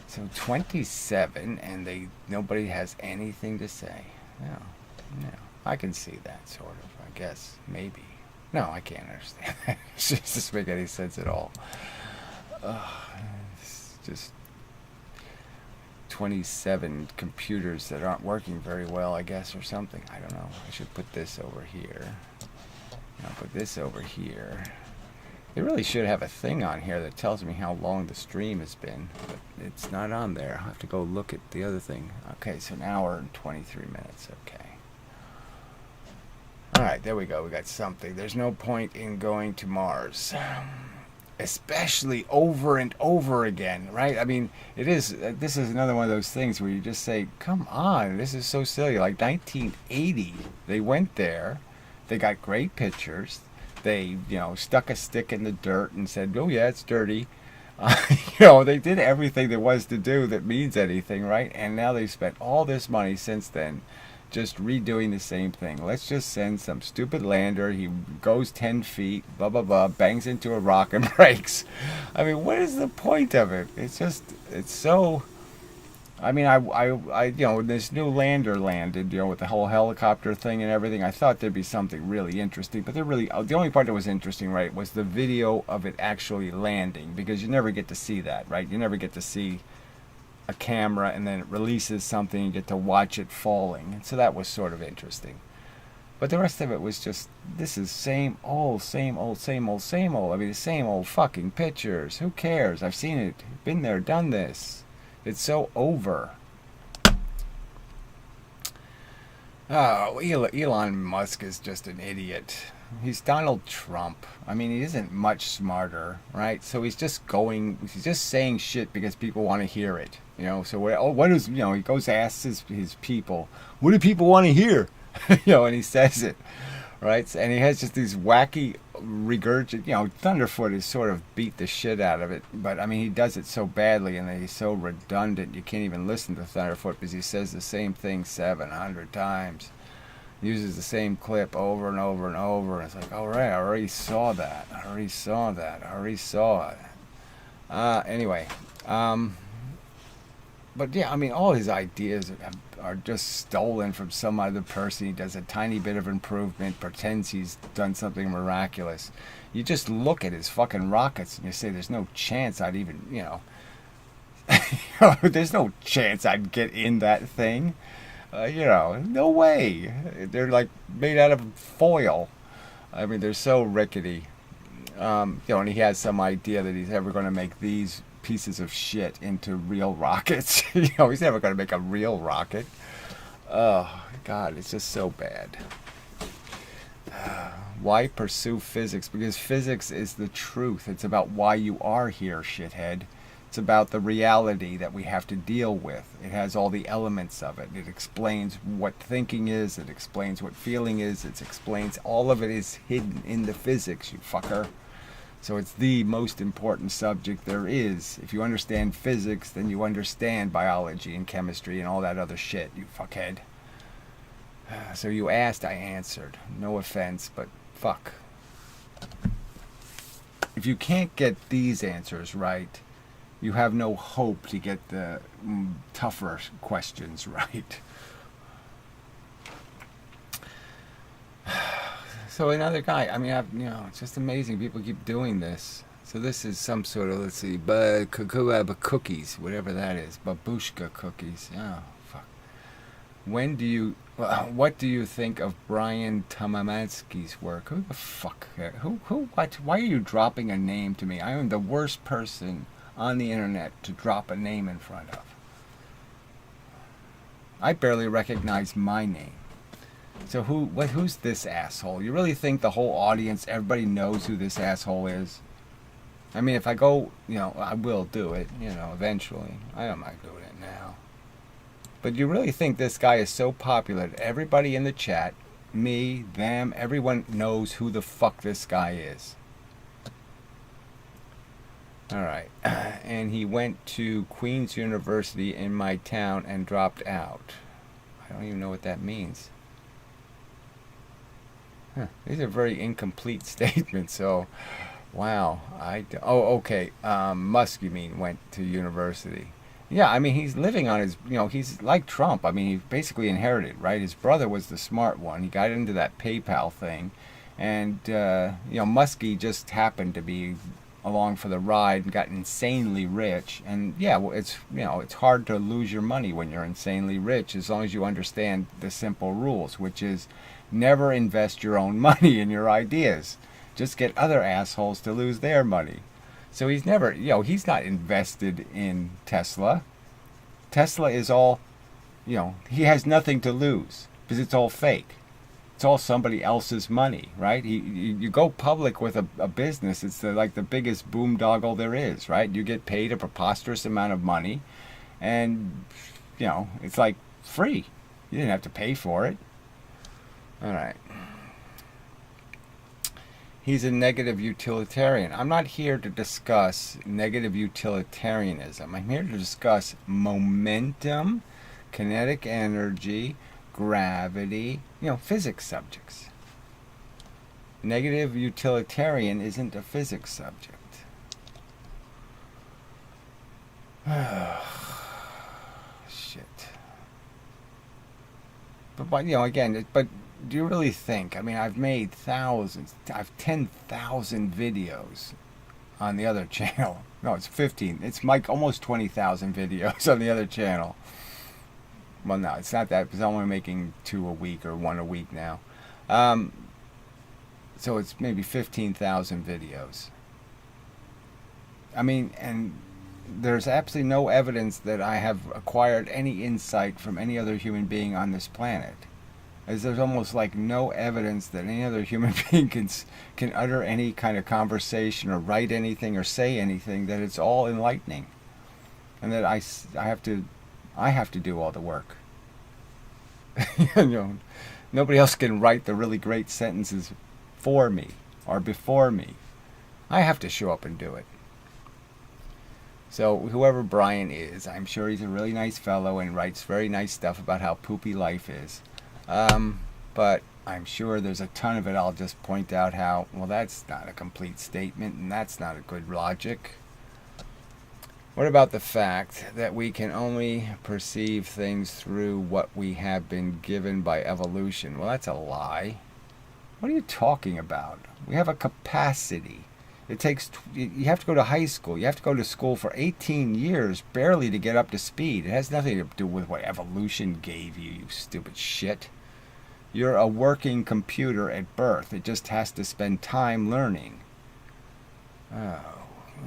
So 27, and nobody has anything to say. No, I can see that sort of. I guess maybe. No, I can't understand that. It doesn't make any sense at all. It's just 27 computers that aren't working very well, I guess, or something. I don't know. I should put this over here. I'll put this over here. They really should have a thing on here that tells me how long the stream has been, but it's not on there. I'll have to go look at the other thing. Okay, so now we're in 23 minutes. Okay. All right, there we go. We got something. There's no point in going to Mars, especially over and over again, right? I mean, this is another one of those things where you just say, come on, this is so silly. Like 1980, they went there. They got great pictures. They, stuck a stick in the dirt and said, oh yeah, it's dirty. They did everything there was to do that means anything, right? And now they've spent all this money since then just redoing the same thing. Let's just send some stupid lander. He goes 10 feet, blah, blah, blah, bangs into a rock and breaks. I mean, what is the point of it? It's so I mean, when this new lander landed, with the whole helicopter thing and everything, I thought there'd be something really interesting. But the only part that was interesting, right, was the video of it actually landing, because you never get to see that, right? You never get to see a camera and then it releases something, you get to watch it falling. And so that was sort of interesting. But the rest of it was just, this is same old, same old, same old, same old. I mean, the same old fucking pictures. Who cares? I've seen it. Been there, done this. It's so over. Oh, Elon Musk is just an idiot. He's Donald Trump. I mean, he isn't much smarter, right? So he's just saying shit because people want to hear it. So what is, he goes to ask his people, what do people want to hear? And he says it, right? And he has just these wacky regurgit. Thunderfoot has sort of beat the shit out of it, but I mean, he does it so badly and he's so redundant, you can't even listen to Thunderfoot because he says the same thing 700 times, uses the same clip over and over and over. And it's like, all right, I already saw that. I already saw it. Anyway, but yeah, I mean, all his ideas are just stolen from some other person. He does a tiny bit of improvement, pretends he's done something miraculous. You just look at his fucking rockets and you say, there's no chance I'd even, there's no chance I'd get in that thing. No way. They're like made out of foil. I mean, they're so rickety. And he has some idea that he's ever going to make these pieces of shit into real rockets. He's never going to make a real rocket. Oh, God, it's just so bad. Why pursue physics? Because physics is the truth. It's about why you are here, shithead. It's about the reality that we have to deal with. It has all the elements of it. It explains what thinking is. It explains what feeling is. It explains all of it is hidden in the physics, you fucker. So it's the most important subject there is. If you understand physics, then you understand biology and chemistry and all that other shit, you fuckhead. So you asked, I answered. No offense, but fuck. If you can't get these answers right, you have no hope to get the tougher questions right. So another guy, I mean, it's just amazing. People keep doing this. So this is some sort of, let's see, cookies, whatever that is. Babushka cookies. Oh, fuck. What do you think of Brian Tamamansky's work? Who the fuck? What? Why are you dropping a name to me? I am the worst person on the internet to drop a name in front of. I barely recognize my name. So who's this asshole? You really think the whole audience, everybody knows who this asshole is? I mean, if I go, I will do it, eventually. I don't mind doing it now. But you really think this guy is so popular that everybody in the chat, me, them, everyone knows who the fuck this guy is? Alright. And he went to Queen's University in my town and dropped out. I don't even know what that means. These are very incomplete statements, so, wow. Okay, Musk, you mean, went to university. Yeah, I mean, he's living on his, he's like Trump. I mean, he basically inherited, right? His brother was the smart one. He got into that PayPal thing, and, Muskie just happened to be along for the ride and got insanely rich. And, yeah, well, it's hard to lose your money when you're insanely rich as long as you understand the simple rules, which is, never invest your own money in your ideas. Just get other assholes to lose their money. So he's never, he's not invested in Tesla. Tesla is all, he has nothing to lose because it's all fake. It's all somebody else's money, right? You go public with a business, it's like the biggest boondoggle there is, right? You get paid a preposterous amount of money and, it's like free. You didn't have to pay for it. All right. He's a negative utilitarian. I'm not here to discuss negative utilitarianism. I'm here to discuss momentum, kinetic energy, gravity, physics subjects. Negative utilitarian isn't a physics subject. But you know, again, but do you really think? I mean, I've made thousands. I've 10,000 videos on the other channel. No, it's 15. It's like almost 20,000 videos on the other channel. Well, no, it's not that, because I'm only making 2 a week or 1 a week now. So it's maybe 15,000 videos. I mean, and there's absolutely no evidence that I have acquired any insight from any other human being on this planet. As there's almost like no evidence that any other human being can utter any kind of conversation or write anything or say anything, that it's all enlightening. And that I have to do all the work. You know, nobody else can write the really great sentences for me or before me. I have to show up and do it. So whoever Brian is, I'm sure he's a really nice fellow and writes very nice stuff about how poopy life is. But I'm sure there's a ton of it I'll just point out how, well, that's not a complete statement and that's not a good logic. What about the fact that we can only perceive things through what we have been given by evolution? Well, that's a lie. What are you talking about? We have a capacity. It takes, you have to go to high school. You have to go to school for 18 years barely to get up to speed. It has nothing to do with what evolution gave you, you stupid shit. You're a working computer at birth. It just has to spend time learning. Oh,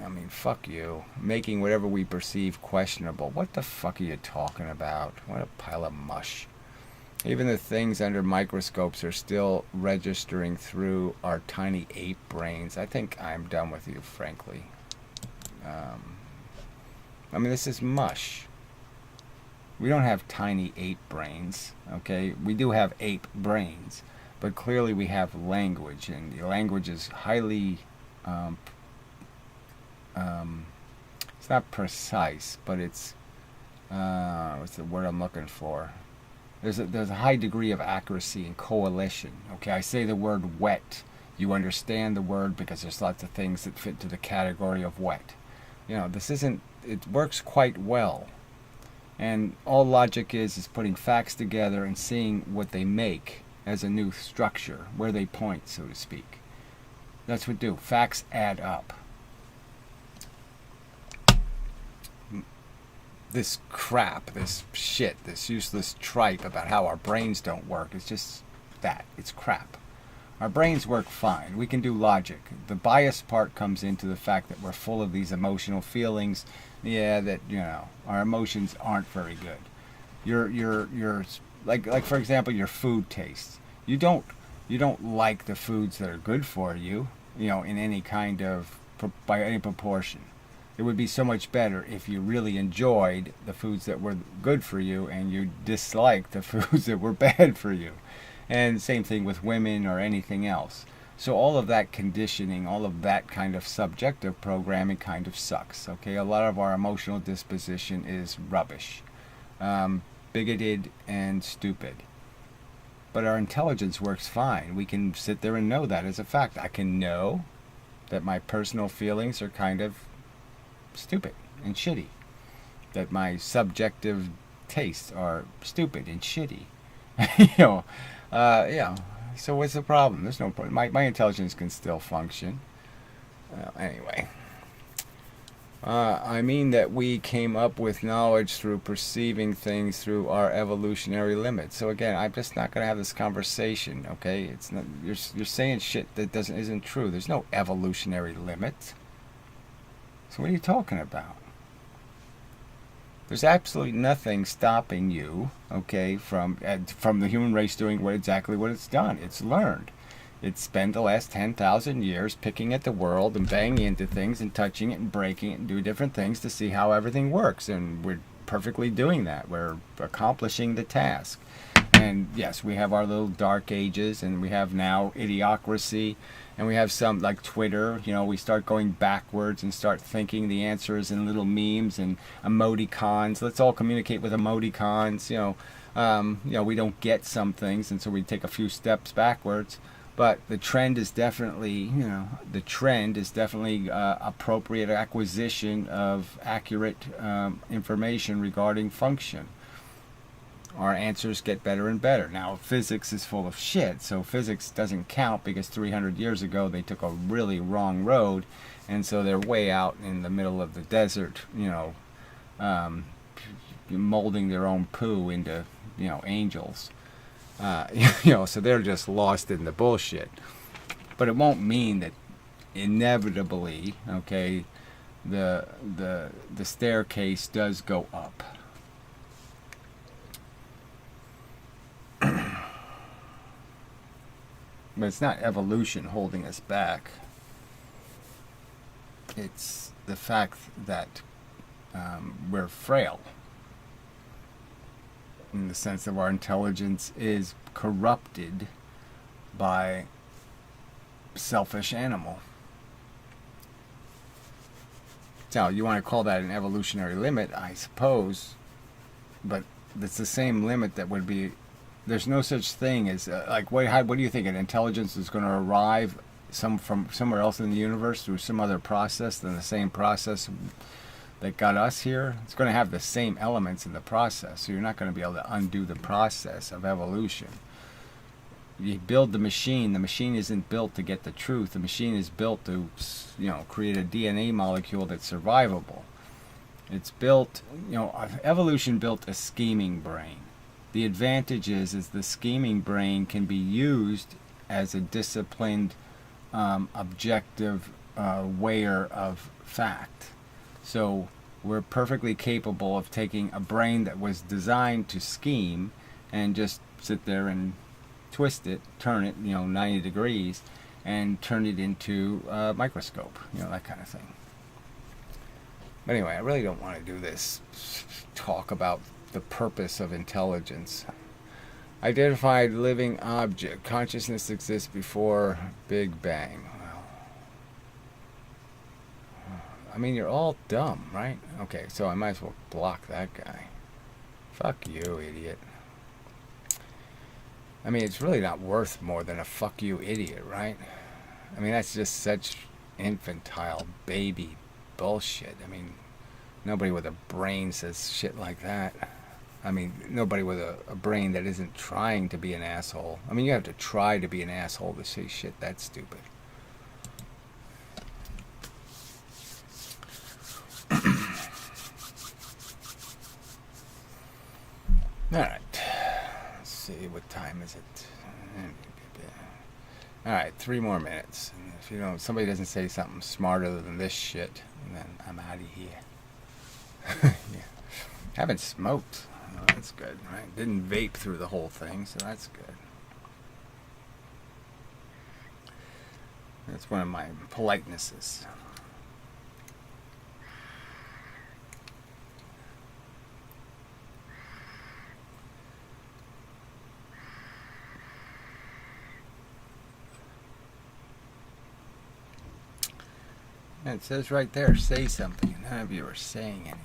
I mean, fuck you. Making whatever we perceive questionable. What the fuck are you talking about? What a pile of mush. Even the things under microscopes are still registering through our tiny ape brains. I think I'm done with you, frankly. I mean, this is mush. We don't have tiny ape brains, okay? We do have ape brains, but clearly we have language, and the language is highly, it's not precise, but it's, what's the word I'm looking for? There's a high degree of accuracy and coalition, okay? I say the word wet. You understand the word because there's lots of things that fit to the category of wet. You know, this isn't, it works quite well. And all logic is putting facts together and seeing what they make as a new structure, where they point, so to speak. That's what do. Facts add up. This crap, this shit, this useless tripe about how our brains don't work, it's just that. It's crap. Our brains work fine. We can do logic. The bias part comes into the fact that we're full of these emotional feelings. Yeah, that, you know, our emotions aren't very good. You're like for example, your food tastes. You don't like the foods that are good for you, you know, in any kind of, by any proportion. It would be so much better if you really enjoyed the foods that were good for you and you disliked the foods that were bad for you. And same thing with women or anything else. So all of that conditioning, all of that kind of subjective programming kind of sucks. Okay, a lot of our emotional disposition is rubbish, bigoted and stupid. But our intelligence works fine. We can sit there and know that as a fact. I can know that my personal feelings are kind of stupid and shitty. That my subjective tastes are stupid and shitty. You know, yeah. So what's the problem? There's no problem. My intelligence can still function. Anyway. I mean that we came up with knowledge through perceiving things through our evolutionary limits. So again, I'm just not going to have this conversation, okay? It's not, you're saying shit that isn't true. There's no evolutionary limit. So what are you talking about? There's absolutely nothing stopping you, okay, from the human race doing exactly what it's done. It's learned. It's spent the last 10,000 years picking at the world and banging into things and touching it and breaking it and doing different things to see how everything works. And we're perfectly doing that. We're accomplishing the task. And yes, we have our little dark ages, and we have now idiocracy, and we have some, like Twitter, you know, we start going backwards and start thinking the answers in little memes and emoticons. Let's all communicate with emoticons, you know, we don't get some things, and so we take a few steps backwards. But the trend is definitely, appropriate acquisition of accurate information regarding function. our answers get better and better. Now, physics is full of shit, so physics doesn't count because 300 years ago they took a really wrong road, and so they're way out in the middle of the desert, molding their own poo into, angels. So they're just lost in the bullshit. But it won't mean that inevitably, okay, the staircase does go up. But it's not evolution holding us back. It's the fact that we're frail, in the sense that our intelligence is corrupted by selfish animal. Now, you want to call that an evolutionary limit, I suppose, but it's the same limit that would be. There's no such thing as what do you think? An intelligence is going to arrive from somewhere else in the universe through some other process than the same process that got us here? It's going to have the same elements in the process, so you're not going to be able to undo the process of evolution. You build the machine isn't built to get the truth. The machine is built to, create a DNA molecule that's survivable. It's built, evolution built a scheming brain. The advantage is the scheming brain can be used as a disciplined, objective weigher of fact. So we're perfectly capable of taking a brain that was designed to scheme and just sit there and twist it, turn it, 90 degrees, and turn it into a microscope, that kind of thing. But anyway, I really don't want to do this talk about the purpose of intelligence. Identified living object. Consciousness exists before Big Bang. I mean, you're all dumb, right? Okay, so I might as well block that guy. Fuck you, idiot. I mean, it's really not worth more than a fuck you, idiot, right? I mean, that's just such infantile baby bullshit. I mean, nobody with a brain says shit like that. I mean, nobody with a brain that isn't trying to be an asshole. I mean, you have to try to be an asshole to say shit that stupid. Alright. Let's see, what time is it? Alright, 3 more minutes. And if somebody doesn't say something smarter than this shit, then I'm out of here. Yeah. Haven't smoked. Oh, that's good, right? Didn't vape through the whole thing, so that's good. That's one of my politenesses. And it says right there, say something. None of you are saying anything.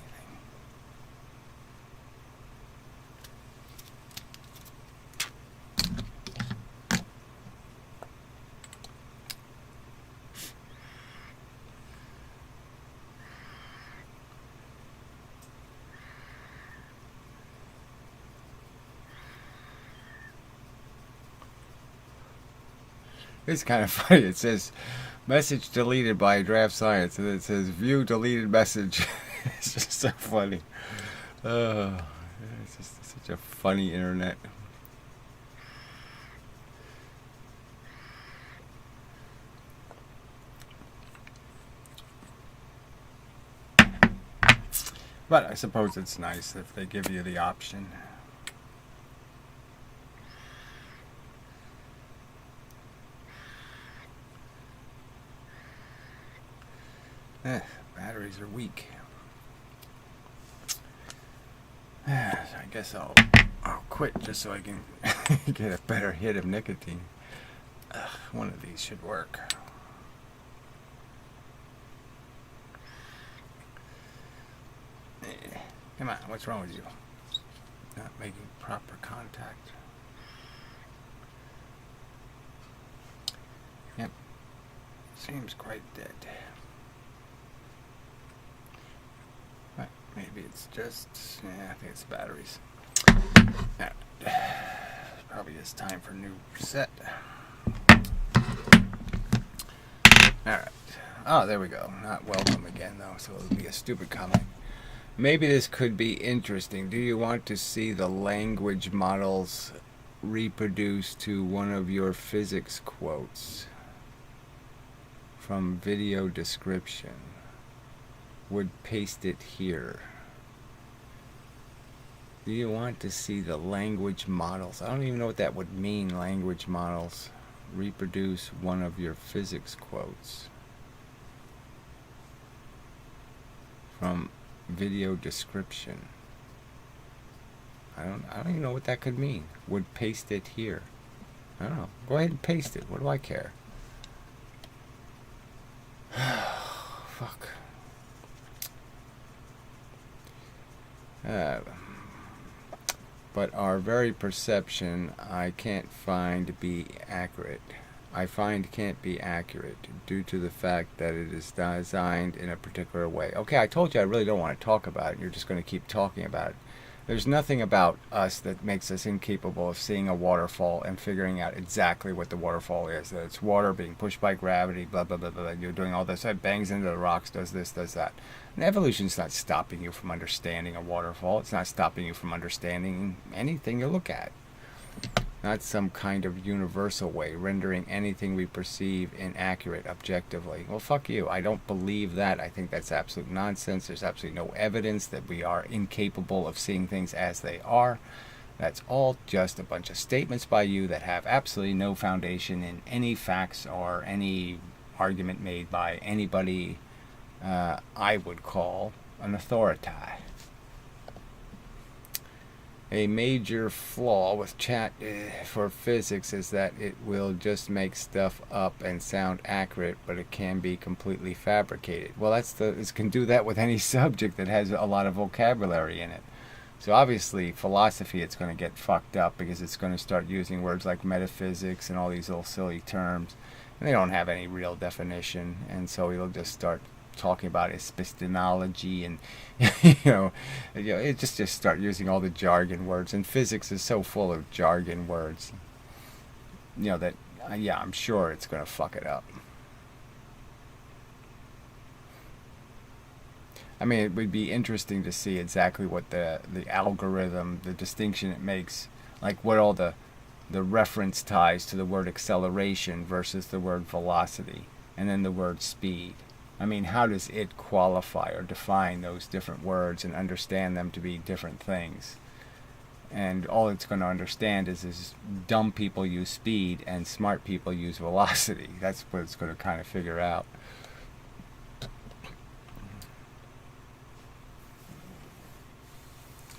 It's kind of funny. It says, message deleted by Draft Science, and it says, view deleted message. It's just so funny. It's just such a funny internet. But I suppose it's nice if they give you the option. Batteries are weak. So I guess I'll quit just so I can get a better hit of nicotine. One of these should work. Come on, what's wrong with you? Not making proper contact. Yep. Seems quite dead. Maybe it's just, I think it's batteries. Probably it's time for a new set. Alright. Oh, there we go. Not welcome again, though, so it'll be a stupid comment. Maybe this could be interesting. Do you want to see the language models reproduced to one of your physics quotes from video description? Would paste it here. Do you want to see the language models? I don't even know what that would mean, language models. Reproduce one of your physics quotes from video description. I don't even know what that could mean. Would paste it here. I don't know. Go ahead and paste it. What do I care? Fuck. But our very perception I can't find to be accurate. I find can't be accurate due to the fact that it is designed in a particular way. Okay, I told you I really don't want to talk about it. You're just going to keep talking about it. There's nothing about us that makes us incapable of seeing a waterfall and figuring out exactly what the waterfall is. That it's water being pushed by gravity, blah, blah, blah, blah. You're doing all this. It bangs into the rocks, does this, does that. And evolution's not stopping you from understanding a waterfall. It's not stopping you from understanding anything you look at. Not some kind of universal way, rendering anything we perceive inaccurate objectively. Well, fuck you. I don't believe that. I think that's absolute nonsense. There's absolutely no evidence that we are incapable of seeing things as they are. That's all just a bunch of statements by you that have absolutely no foundation in any facts or any argument made by anybody I would call an authority. A major flaw with chat for physics is that it will just make stuff up and sound accurate, but it can be completely fabricated. Well, it can do that with any subject that has a lot of vocabulary in it. So obviously, philosophy, it's going to get fucked up because it's going to start using words like metaphysics and all these little silly terms, and they don't have any real definition, and so it'll just start talking about epistemology and it just start using all the jargon words, and physics is so full of jargon words that I'm sure it's going to fuck it up. I mean, it would be interesting to see exactly what the algorithm, the distinction it makes, like what all the reference ties to the word acceleration versus the word velocity and then the word speed. I mean, how does it qualify or define those different words and understand them to be different things? And all it's going to understand is dumb people use speed and smart people use velocity. That's what it's going to kind of figure out.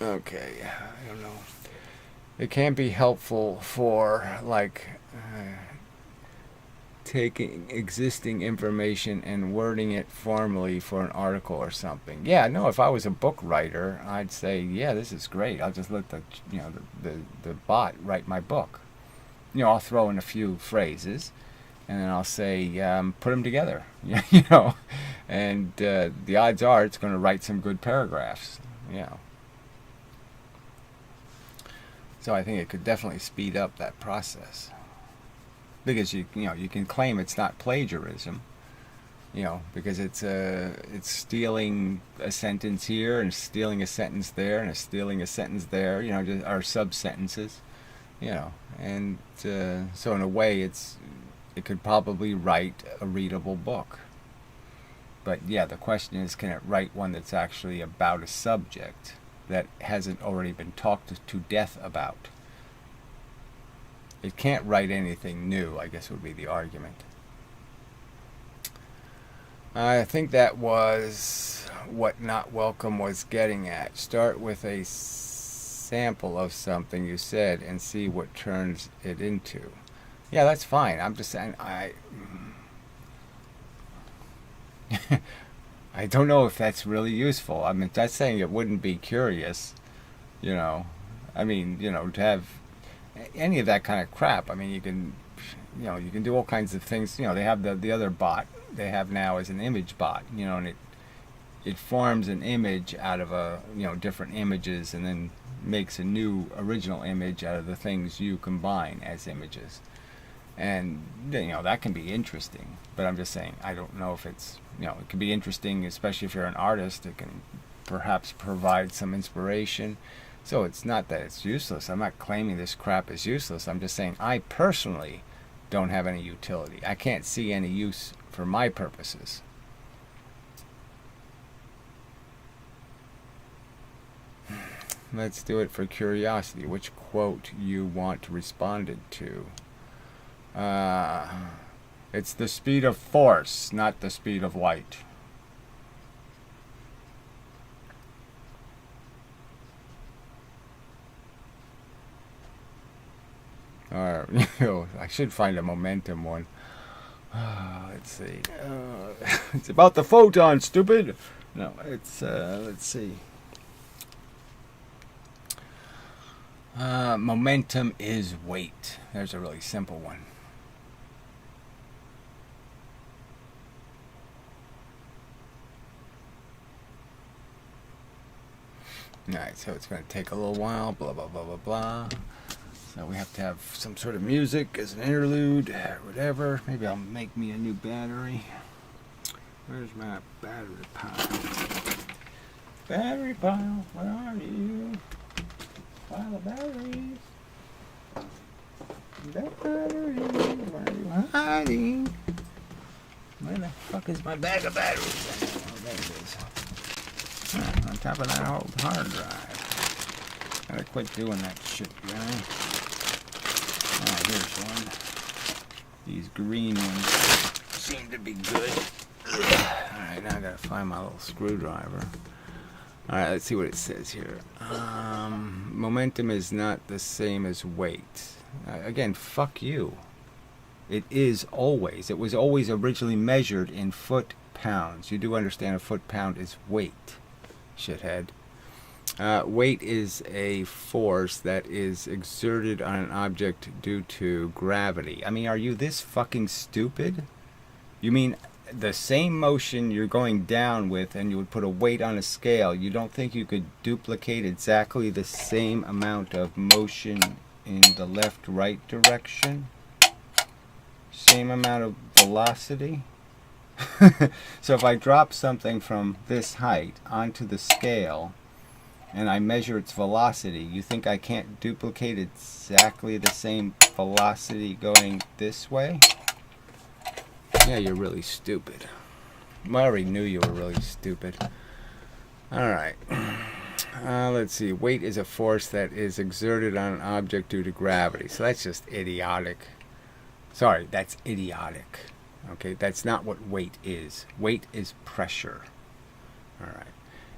Okay, I don't know. It can be helpful for, like, taking existing information and wording it formally for an article or something. Yeah, no, if I was a book writer, I'd say, yeah, this is great. I'll just let the bot write my book. I'll throw in a few phrases, and then I'll say, put them together, and the odds are it's going to write some good paragraphs, So I think it could definitely speed up that process. Because you can claim it's not plagiarism, because it's stealing a sentence here and stealing a sentence there and stealing a sentence there, or sub sentences, and so in a way it could probably write a readable book. But yeah, the question is, can it write one that's actually about a subject that hasn't already been talked to death about? It can't write anything new, I guess would be the argument. I think that was what Not Welcome was getting at. Start with a sample of something you said and see what turns it into. Yeah, that's fine. I'm just saying, I don't know if that's really useful. I mean, that's saying it wouldn't be curious, I mean, to have any of that kind of crap. I mean, you can do all kinds of things. They have the other bot they have now is an image bot, and it forms an image out of different images, and then makes a new original image out of the things you combine as images. And that can be interesting, but I'm just saying, I don't know if it's, it can be interesting, especially if you're an artist. It can perhaps provide some inspiration. So it's not that it's useless. I'm not claiming this crap is useless. I'm just saying I personally don't have any utility. I can't see any use for my purposes. Let's do it for curiosity. Which quote you want responded to? It's the speed of force, not the speed of light. Or, I should find a momentum one. Let's see. It's about the photon, stupid. No, it's, let's see. Momentum is weight. There's a really simple one. Alright, so it's going to take a little while, blah, blah, blah, blah, blah. So we have to have some sort of music as an interlude, whatever. Maybe I'll make me a new battery. Where's my battery pile? Battery pile, where are you? Pile of batteries. Batteries, where are you hiding? Where the fuck is my bag of batteries? Oh, there it is. On top of that old hard drive. Gotta quit doing that shit, guy. Oh, here's one. These green ones seem to be good. Alright, now I gotta find my little screwdriver. Alright, let's see what it says here. Momentum is not the same as weight. Again, fuck you. It is always. It was always originally measured in foot-pounds. You do understand a foot-pound is weight, shithead. Weight is a force that is exerted on an object due to gravity. I mean, are you this fucking stupid? You mean the same motion you're going down with, and you would put a weight on a scale, you don't think you could duplicate exactly the same amount of motion in the left-right direction? Same amount of velocity? So if I drop something from this height onto the scale and I measure its velocity, you think I can't duplicate exactly the same velocity going this way? Yeah, you're really stupid. I already knew you were really stupid. Alright. Let's see. Weight is a force that is exerted on an object due to gravity. So that's just idiotic. Sorry, that's idiotic. Okay, that's not what weight is. Weight is pressure. Alright.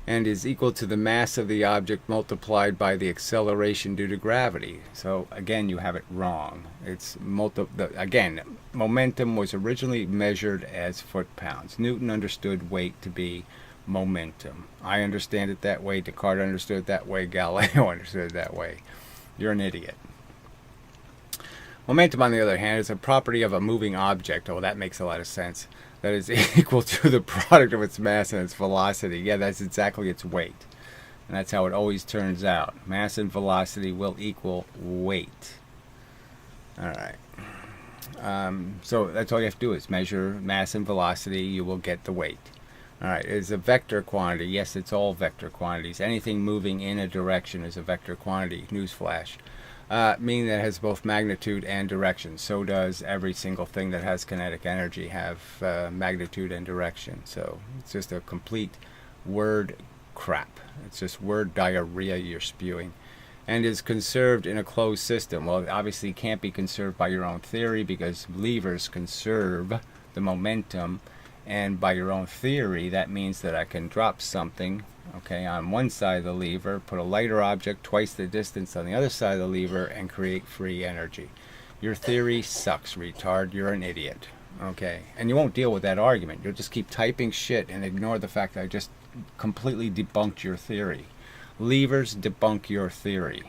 And is equal to the mass of the object multiplied by the acceleration due to gravity. So again, you have it wrong. It's again, momentum was originally measured as foot-pounds. Newton understood weight to be momentum. I understand it that way. Descartes understood it that way. Galileo understood it that way. You're an idiot. Momentum, on the other hand, is a property of a moving object. Oh, that makes a lot of sense. That is equal to the product of its mass and its velocity. Yeah, that's exactly its weight. And that's how it always turns out. Mass and velocity will equal weight. Alright. So that's all you have to do is measure mass and velocity. You will get the weight. Alright, it's a vector quantity. Yes, it's all vector quantities. Anything moving in a direction is a vector quantity. Newsflash. Meaning that it has both magnitude and direction. So does every single thing that has kinetic energy have magnitude and direction. So it's just a complete word crap. It's just word diarrhea you're spewing. And is conserved in a closed system. Well, it obviously can't be conserved by your own theory, because levers conserve the momentum. And by your own theory, that means that I can drop something, okay, on one side of the lever, put a lighter object twice the distance on the other side of the lever, and create free energy. Your theory sucks, retard. You're an idiot. Okay? And you won't deal with that argument. You'll just keep typing shit and ignore the fact that I just completely debunked your theory. Levers debunk your theory.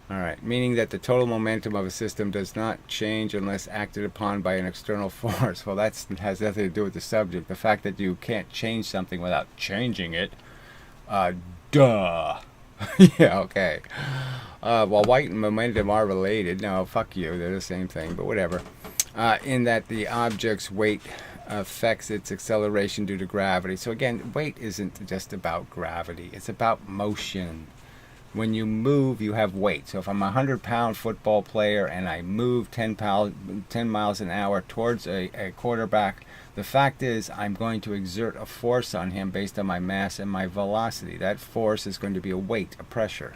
All right, meaning that the total momentum of a system does not change unless acted upon by an external force. Well, that has nothing to do with the subject. The fact that you can't change something without changing it, duh. Yeah, okay. While weight and momentum are related, no, fuck you, they're the same thing, but whatever. In that the object's weight affects its acceleration due to gravity. So again, weight isn't just about gravity, it's about motion. When you move, you have weight. So if I'm a 100-pound football player and I move 10 miles an hour towards a quarterback, the fact is I'm going to exert a force on him based on my mass and my velocity. That force is going to be a weight, a pressure.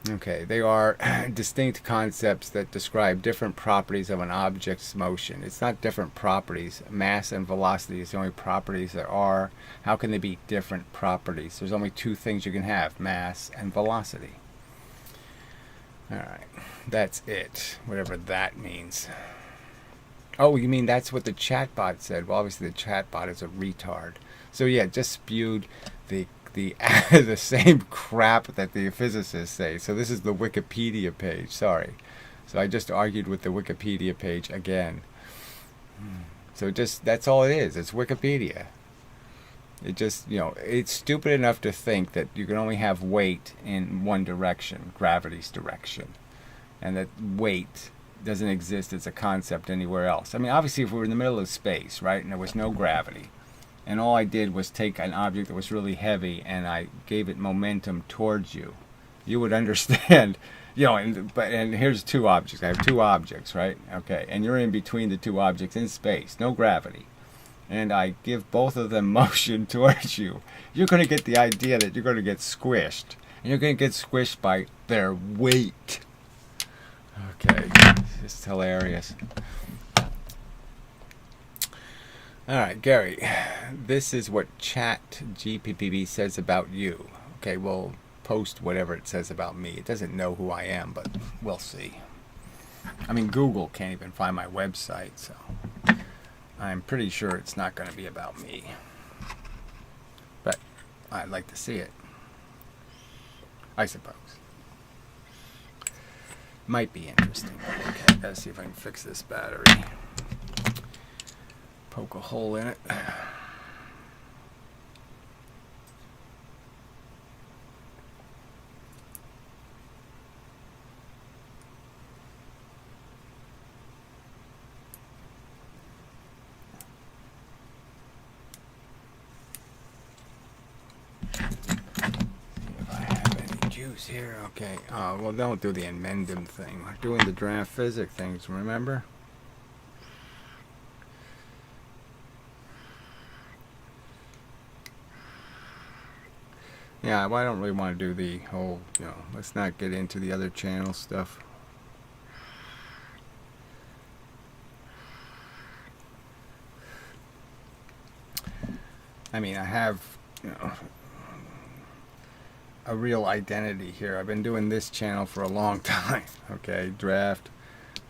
Okay, they are distinct concepts that describe different properties of an object's motion. It's not different properties. Mass and velocity is the only properties there are. How can they be different properties? There's only two things you can have, mass and velocity. Alright, that's it. Whatever that means. Oh, you mean that's what the chatbot said? Well, obviously the chatbot is a retard. So yeah, just spewed the the same crap that the physicists say. So this is the Wikipedia page. Sorry. So I just argued with the Wikipedia page again. So just that's all it is. It's Wikipedia. It just, you know, it's stupid enough to think that you can only have weight in one direction, gravity's direction, and that weight doesn't exist as a concept anywhere else. I mean, obviously, if we were in the middle of space, right, and there was no gravity, and all I did was take an object that was really heavy and I gave it momentum towards you, you would understand, you know, and here's two objects. I have two objects, right? Okay, and you're in between the two objects in space, no gravity. And I give both of them motion towards you. You're going to get the idea that you're going to get squished. And you're going to get squished by their weight. Okay, it's just hilarious. Alright, Gary, this is what ChatGPT says about you. Okay, we'll post whatever it says about me. It doesn't know who I am, but we'll see. I mean, Google can't even find my website, so I'm pretty sure it's not going to be about me. But I'd like to see it. I suppose. Might be interesting. Okay, gotta see if I can fix this battery. Poke a hole in it. Here, okay. Well, don't do the amendum thing. We're doing the draft physics things, remember? Yeah, well, I don't really want to do the whole, you know, let's not get into the other channel stuff. I mean, I have, you know, a real identity here. I've been doing this channel for a long time. Okay, draft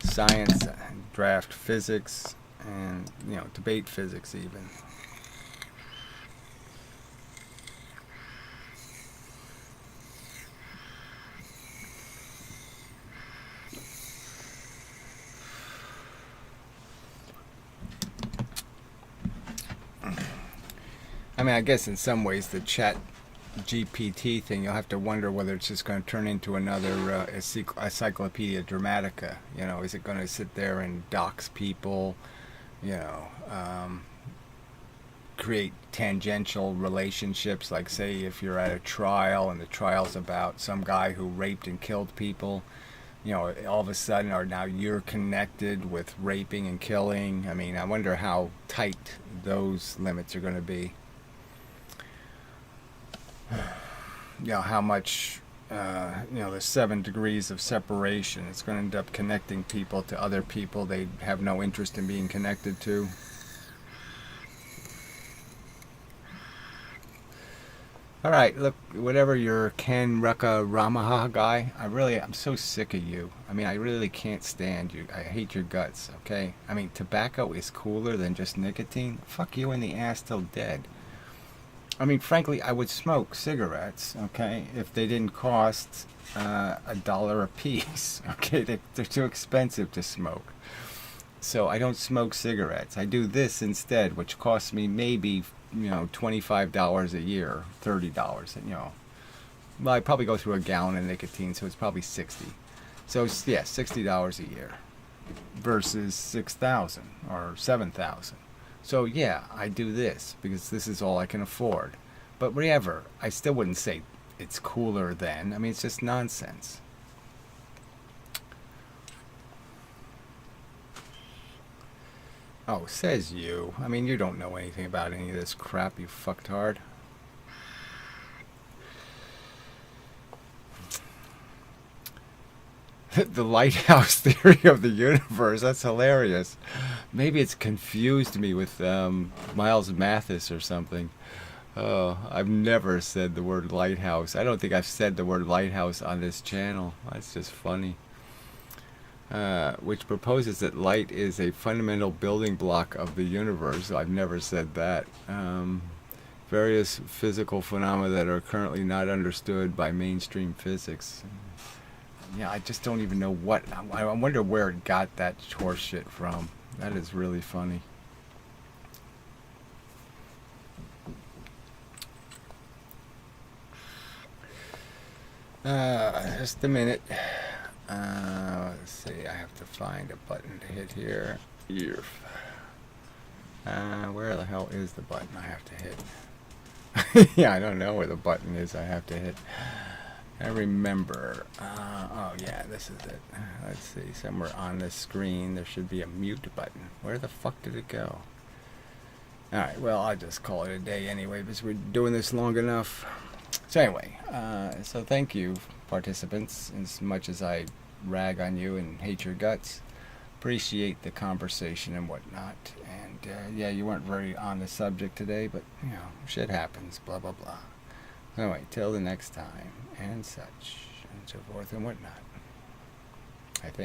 science, draft physics, and, you know, debate physics even. I mean, I guess in some ways the chat GPT thing, you'll have to wonder whether it's just going to turn into another Encyclopedia Dramatica. You know, is it going to sit there and dox people, you know, create tangential relationships, like say if you're at a trial and the trial's about some guy who raped and killed people, you know, all of a sudden, or now you're connected with raping and killing. I mean, I wonder how tight those limits are going to be. You know, how much, you know, the 7 degrees of separation. It's going to end up connecting people to other people they have no interest in being connected to. Alright, look, whatever your Ken Rucka Ramaha guy, I'm so sick of you. I mean, I really can't stand you. I hate your guts, okay? I mean, tobacco is cooler than just nicotine. Fuck you in the ass till dead. I mean, frankly, I would smoke cigarettes, okay, if they didn't cost $1 a piece. Okay, they're too expensive to smoke. So I don't smoke cigarettes. I do this instead, which costs me maybe, $25 a year, $30, Well, I probably go through a gallon of nicotine, so it's probably 60. So yeah, $60 a year versus 6,000 or 7,000. So yeah, I do this because this is all I can afford. But whatever, I still wouldn't say it's cooler than. I mean, it's just nonsense. Oh, says you. I mean, you don't know anything about any of this crap, you fucktard. The lighthouse theory of the universe. That's hilarious. Maybe it's confused me with Miles Mathis or something. Oh, I've never said the word lighthouse. I don't think I've said the word lighthouse on this channel. That's just funny. Which proposes that light is a fundamental building block of the universe. I've never said that. Various physical phenomena that are currently not understood by mainstream physics. Yeah, I just don't even know what. I wonder where it got that horse shit from. That is really funny. Just a minute. Let's see. I have to find a button to hit here. Where the hell is the button I have to hit? Yeah, I don't know where the button is I have to hit. I remember. Oh yeah, this is it. Let's see. Somewhere on this screen there should be a mute button. Where the fuck did it go? Alright, well, I'll just call it a day anyway because we're doing this long enough. So anyway, so thank you, participants, as much as I rag on you and hate your guts. Appreciate the conversation and whatnot. And yeah, you weren't very on the subject today, but shit happens, blah blah blah. Anyway, till the next time, and such, and so forth and whatnot, I think.